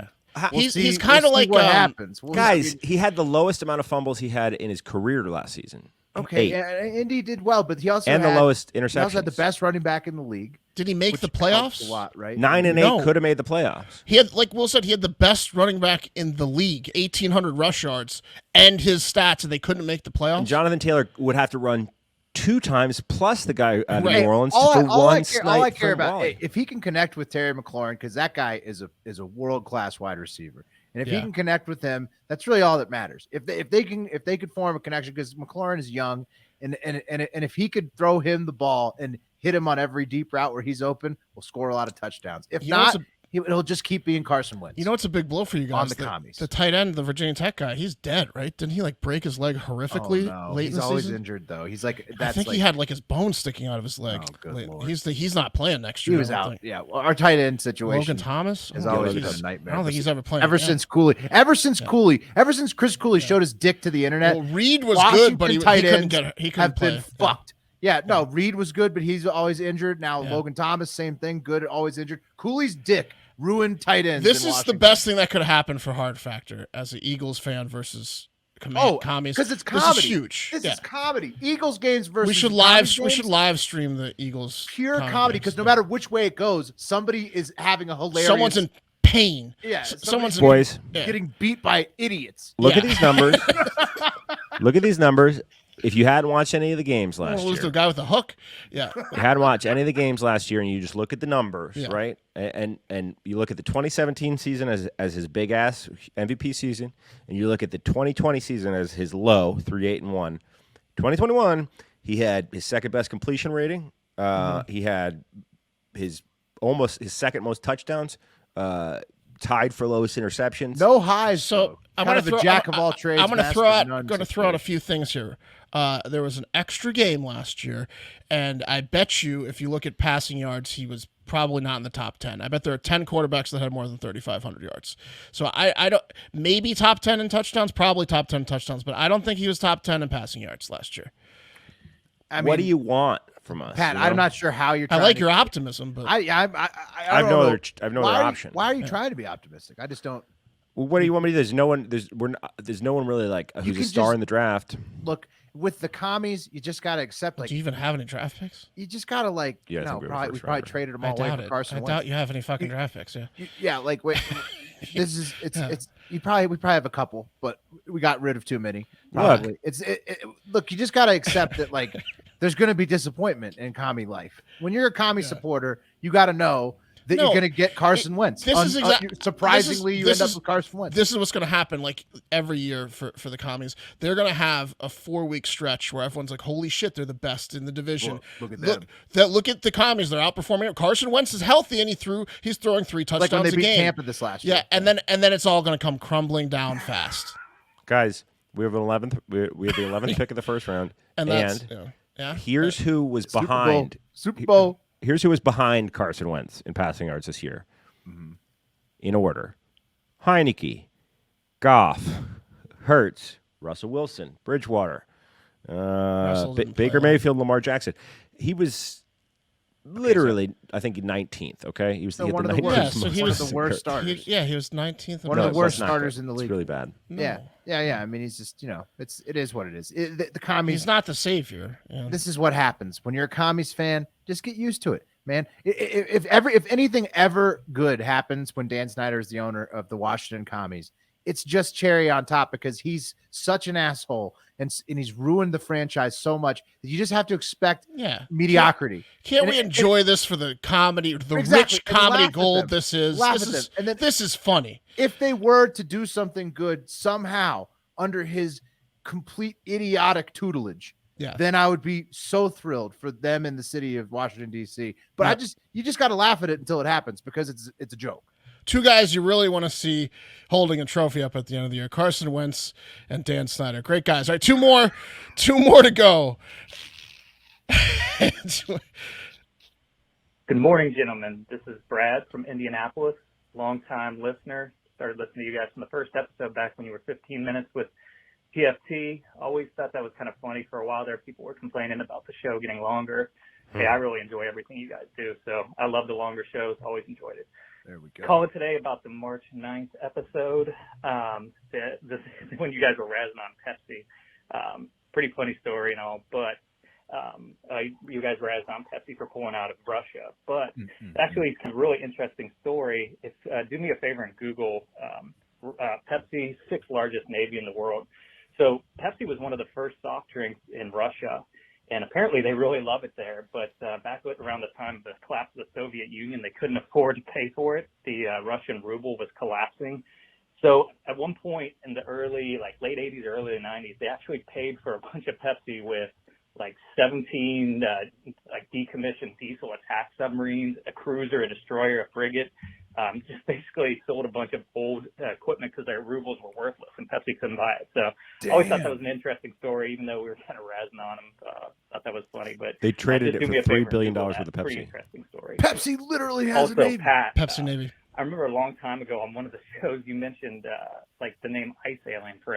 he's kind of like what happens. Guys, he had the lowest amount of fumbles he had in his career last season. Okay, 8. and Indy did well, but he also And the had, lowest He also had the interceptions. best running back in the league. Did he make which the helps playoffs? A lot, right? 9-8 No. could have made the playoffs. He had, like Will said, he had the best running back in the league, 1,800 rush yards, and his stats, and they couldn't make the playoffs. And Jonathan Taylor would have to run 2 times plus the guy out of Right. New Orleans all for I one care snipe from about, Wali. if he can connect with Terry McLaurin, because that guy is a world class wide receiver, and if he can connect with him, that's really all that matters. If they could form a connection, because McLaurin is young, and if he could throw him the ball and hit him on every deep route where he's open, will score a lot of touchdowns. If You know what's not, he'll just keep being Carson Wentz. You know what's a big blow for you guys? On the commies. The tight end, the Virginia Tech guy, he's dead, right? Didn't he like break his leg horrifically late in He's the always season? injured though. He's like I think he had like his bone sticking out of his leg. Oh, good Late. Lord. He's not playing next year. He was I don't out. think. Yeah, well, our tight end situation. Logan Thomas has Oh, always been geez. a nightmare. I don't think he's ever playing ever again. since Cooley. Ever since Chris Cooley showed his dick to the internet. Well, Reed was Washington good, but he tight couldn't ends he couldn't have play. been fucked. Yeah, no, Reed was good, but he's always injured. Now Logan Thomas, same thing, good, always injured. Cooley's dick ruined tight ends. This in is the Washington. best thing that could have happened for Hard Factor as an Eagles fan versus commies. because it's comedy. This is huge. This is comedy. Eagles games versus We should commies we should games, live stream the Eagles. pure comedy because no matter which way it goes, somebody is having a hilarious. Someone's in pain. Yeah, someone's Boys. getting beat by idiots. Look at these numbers. Look at these numbers. If you hadn't watched any of the games last Lose year, the guy with the hook. Yeah. you hadn't watched any of the games last year, and you just look at the numbers, Yeah. right? And you look at the 2017 season as his big ass MVP season, and you look at the 2020 season as his low 3-8-1. 2021, he had his second best completion rating. He had his second most touchdowns. Tied for lowest interceptions. No highs. So I'm kind going of to throw a jack of all trades. I'm going to master throw of out none going to throw out a few things here. There was an extra game last year, and I bet you if you look at passing yards, he was probably not in the top 10. I bet there are 10 quarterbacks that had more than 3,500 yards. So I don't maybe top 10 in touchdowns, probably top 10 in touchdowns, but I don't think he was top 10 in passing yards last year. I mean, what do you want from us, Pat? you know? I'm not sure how you're. I Trying like to, your optimism, but I have don't no know. other. I have no other option. Why are you trying to be optimistic? I just don't. Well, what do you want me to do? There's no one really like who's a can star just- in the draft. Look, with the commies, you just gotta accept. Like, do you even have any draft picks? you just gotta like. Yeah, I no, think we have a probably, first we probably rounder. traded them I all away doubt for it. Carson I Wentz. doubt you have any fucking draft picks. Yeah. Yeah, like wait, it's we probably have a couple, but we got rid of too many. Probably. Look, you just gotta accept that like there's gonna be disappointment in commie life. When you're a commie supporter, you gotta know that you're gonna get Carson Wentz. Surprisingly, you end up with Carson Wentz. This is what's going to happen like every year for the commies. They're going to have a 4-week stretch where everyone's like, holy shit, they're the best in the division. Look at them. Look at the commies. They're outperforming. Carson Wentz is healthy and he's throwing 3 touchdowns Like when they a beat game. Tampa this last year. Yeah, and then it's all going to come crumbling down fast. Guys, we have an 11th. We have the 11th pick of the first round, And that's here's who was behind Super Bowl. Here's who was behind Carson Wentz in passing yards this year, in order: Heineke, Goff, Hurts, Russell Wilson, Bridgewater, Baker Mayfield, Lamar Jackson. He was literally, I think, 19th. Okay, he was So he had one the of the 19th worst. so he One was of the worst starters. He was 19th. One of the it's worst not starters good. in the It's league. really bad. Yeah. I mean, he's just it is what it is. The commies. He's not the savior. Yeah. This is what happens when you're a commies fan. Just get used to it, man. If anything ever good happens when Dan Snyder is the owner of the Washington Commies, it's just cherry on top because he's such an asshole and he's ruined the franchise so much that you just have to expect mediocrity. Can't we enjoy this for the comedy, the Exactly, rich and comedy laugh at gold them. this is? Laugh This at is them. And then- this is funny. If they were to do something good somehow under his complete idiotic tutelage, then I would be so thrilled for them in the city of Washington, D.C. But you just got to laugh at it until it happens because it's a joke. 2 guys you really want to see holding a trophy up at the end of the year: Carson Wentz and Dan Snyder. Great guys. All right, 2 more to go. Good morning, gentlemen. This is Brad from Indianapolis, longtime listener. Started listening to you guys from the first episode back when you were 15 minutes with PFT. Always thought that was kind of funny. For a while there, people were complaining about the show getting longer. Hey, I really enjoy everything you guys do, so I love the longer shows. Always enjoyed it. There we go. Calling today about the March 9th episode, when you guys were razzing on Pepsi. Pretty funny story and all, but you guys razzed on Pepsi for pulling out of Russia. But actually, it's a really interesting story. Do me a favor and Google Pepsi, 6th largest navy in the world. So Pepsi was one of the first soft drinks in Russia. And apparently they really love it there. But back around the time of the collapse of the Soviet Union, they couldn't afford to pay for it. The Russian ruble was collapsing. So at one point in the late 80s, early 90s, they actually paid for a bunch of Pepsi with like 17 like decommissioned diesel attack submarines, a cruiser, a destroyer, a frigate. Just basically sold a bunch of old equipment because their rubles were worthless and Pepsi couldn't buy it. So I always thought that was an interesting story, even though we were kind of razzing on them. Thought that was funny, but They traded just it do me for a $3 favor, billion Google worth that. of Pretty Pepsi. interesting story. Pepsi literally has Also, a name. Pat, Pepsi Navy. I remember a long time ago on one of the shows you mentioned like the name Ice Alien for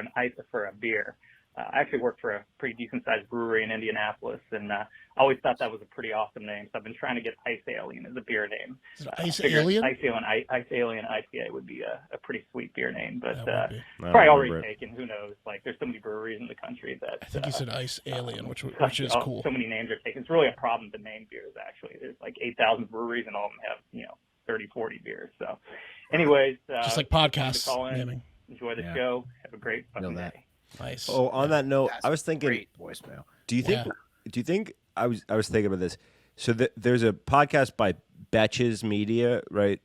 a beer. I actually worked for a pretty decent sized brewery in Indianapolis, and I always thought that was a pretty awesome name. So I've been trying to get Ice Alien as a beer name. Ice Figured Alien? Ice Alien IPA would be a pretty sweet beer name, but That would be. probably already taken. Who knows? Like, there's so many breweries in the country that I think you said Ice Alien, which is so cool. So many names are taken. It's really a problem to name beers. Actually, there's like 8,000 breweries, and all of them have 30, 40 beers. So, anyways, Just like wanted to podcasts call in, naming. enjoy the Yeah. show. Have a great fucking day. Nice. Oh, on that note, I was thinking. Great voicemail. Do you think I was thinking about this? So there's a podcast by Betches Media, right?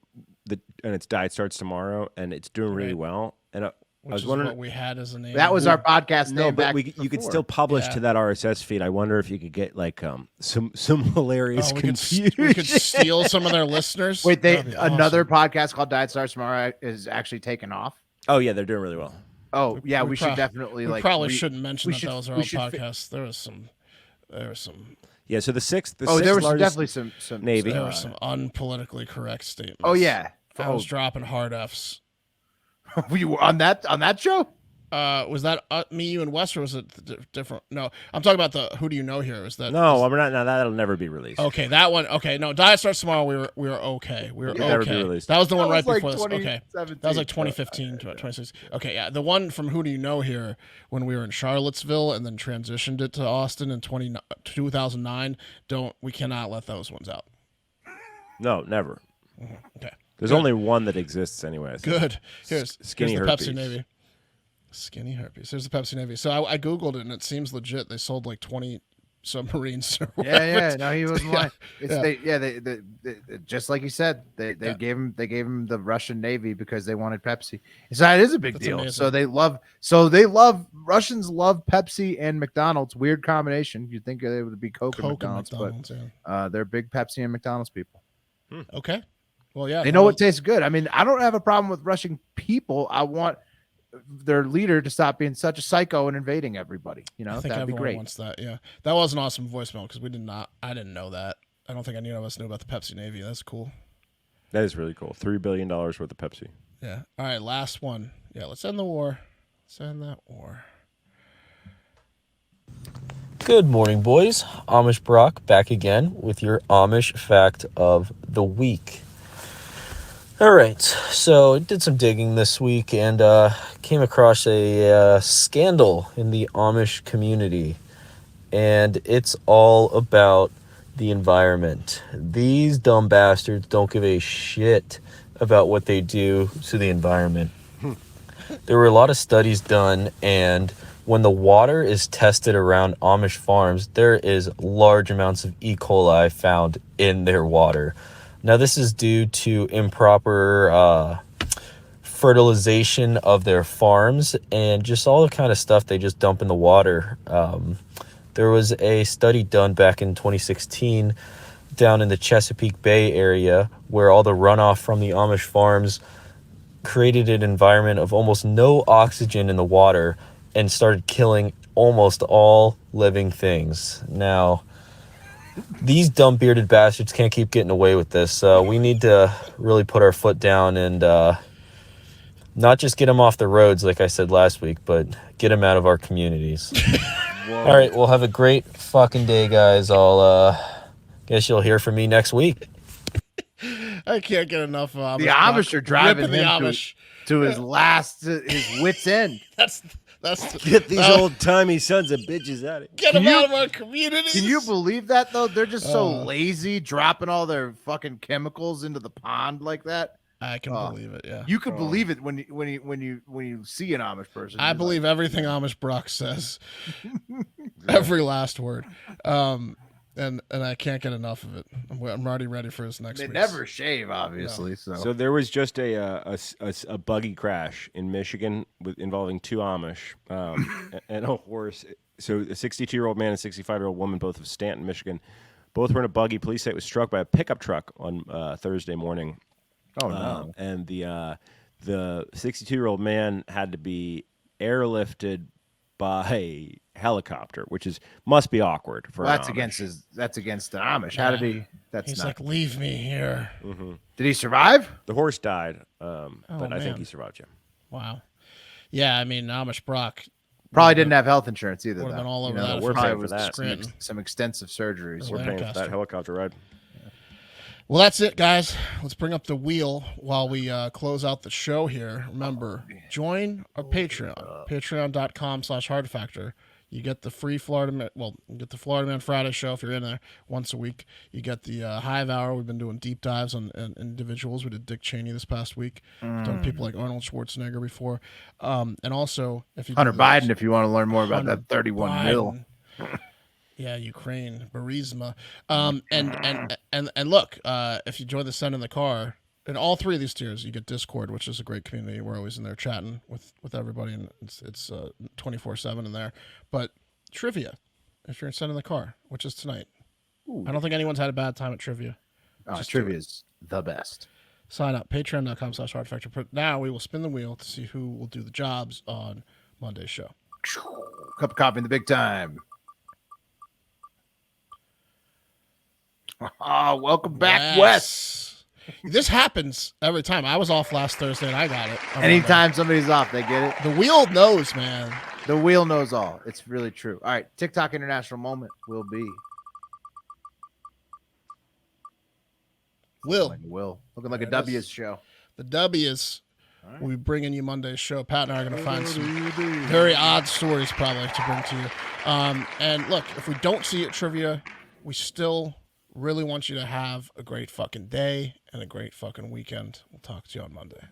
And its Diet Starts Tomorrow, and it's doing really well. And I Which was is wondering what we had as a name. That was our podcast No, name but back you could before. still publish Yeah. to that RSS feed. I wonder if you could get like some hilarious we confusion. could steal some of their listeners. Wait, That'd be another awesome. podcast called Diet Starts Tomorrow is actually taken off. Oh yeah, they're doing really well. Oh yeah, we should prob- definitely we like. probably shouldn't mention we that should- those are we all should podcasts. There was some. Yeah, so the sixth. There was largest definitely some Navy. There were some unpolitically correct statements. Oh yeah, I was dropping hard Fs. you were on that show. Was that me, you, and Wes, or was it different? No, I'm talking about the Who Do You Know Here. Is that No, we're not. Now that'll never be released. okay? That one. Okay, no. Diet Starts Tomorrow. We were okay. We were It'll okay. never be released. That was the one That right was like before this. Okay, 2017. that was like 2015 to 2016. Okay, yeah. The one from Who Do You Know Here when we were in Charlottesville and then transitioned it to Austin in 2009. We cannot let those ones out. No, never. Okay. There's Good. only one that exists anyway. Good. Here's Skinny the herpes. Pepsi Navy. Skinny herpes. Here's the Pepsi Navy. So I googled it and it seems legit. They sold like 20 submarines. Or Yeah. No, he wasn't lying. Yeah. They just like you said, they gave him the Russian Navy because they wanted Pepsi. So that is a big That's deal. amazing. So they love Russians love Pepsi and McDonald's. Weird combination. You'd think it would be Coke and McDonald's, but they're big Pepsi and McDonald's people. Okay. Well, yeah. They know what tastes good. I mean, I don't have a problem with Russian people. I want their leader to stop being such a psycho and invading everybody. You know, I think that'd be everyone great. wants that. Yeah, that was an awesome voicemail because I didn't know that. I don't think any of us knew about the Pepsi Navy. That's cool. That is really cool. $3 billion worth of Pepsi. Yeah. All right, last one. Yeah, let's end the war. Let's end that war. Good morning, boys. Amish Brock back again with your Amish fact of the week. All right, so I did some digging this week and came across a scandal in the Amish community, and it's all about the environment. These dumb bastards don't give a shit about what they do to the environment. There were a lot of studies done, and when the water is tested around Amish farms, there is large amounts of E. coli found in their water. Now, this is due to improper fertilization of their farms and just all the kind of stuff they just dump in the water. There was a study done back in 2016 down in the Chesapeake Bay area where all the runoff from the Amish farms created an environment of almost no oxygen in the water and started killing almost all living things. Now, these dumb bearded bastards can't keep getting away with this. We need to really put our foot down and not just get them off the roads, like I said last week, but get them out of our communities. All right, well, have a great fucking day, guys. I'll guess you'll hear from me next week. I can't get enough of The Amish are driving Ripping the him Amish. to his wits end. That's Get these old timey sons of bitches out of here. Get them out of our communities. Can you believe that though? They're just so Oh. lazy, dropping all their fucking chemicals into the pond like that. I can believe it. Yeah, You could believe it when you see an Amish person. I You're believe everything Amish Brock says. Every last word. And I can't get enough of it. I'm already ready for his next. They week's. never shave, obviously. No. So So there was just a buggy crash in Michigan involving two Amish and a horse. So a 62-year-old man and 65-year-old woman, both of Stanton, Michigan, both were in a buggy. Police say it was struck by a pickup truck on Thursday morning. Oh, no. And the 62-year-old man had to be airlifted by a helicopter, which must be awkward for. Well, that's against the Amish. How did he? He's like, leave me here. Mm-hmm. Did he survive? The horse died, but I man. think he survived. Yeah. Wow. Yeah, I mean, Amish Brock probably didn't have health insurance either. Would have been all over that. We're paying for that. that. Some extensive surgeries. We're paying for that helicopter ride. Well, that's it, guys. Let's bring up the wheel while we close out the show here. Remember, join our Patreon, patreon.com/hardfactor. You get the free Florida Man, you get the Florida Man Friday show if you're in there once a week. You get the Hive Hour. We've been doing deep dives on individuals. We did Dick Cheney this past week. We've done people like Arnold Schwarzenegger before. And also, if you Hunter Biden, if you want to learn more about that 31 mil. Yeah, Ukraine, Burisma. And look, if you join the Send in the Car, in all three of these tiers, you get Discord, which is a great community. We're always in there chatting with everybody, and it's 24/7 in there. But trivia, if you're in Send in the Car, which is tonight. Ooh. I don't think anyone's had a bad time at trivia. Trivia is the best. Sign up, patreon.com/hardfactor. But now we will spin the wheel to see who will do the jobs on Monday's show. Cup of coffee in the big time. Oh, welcome back, Wes. This happens every time. I was off last Thursday and I got it. Anytime somebody's off, they get it. The wheel knows, man. The wheel knows all. It's really true. All right, TikTok International Moment will be. Will. Looking like a W's show. The W's. Right. We'll be bringing you Monday's show. Pat and I are going to find some very odd stories probably to bring to you. And look, if we don't see it trivia, we still really want you to have a great fucking day and a great fucking weekend. We'll talk to you on Monday.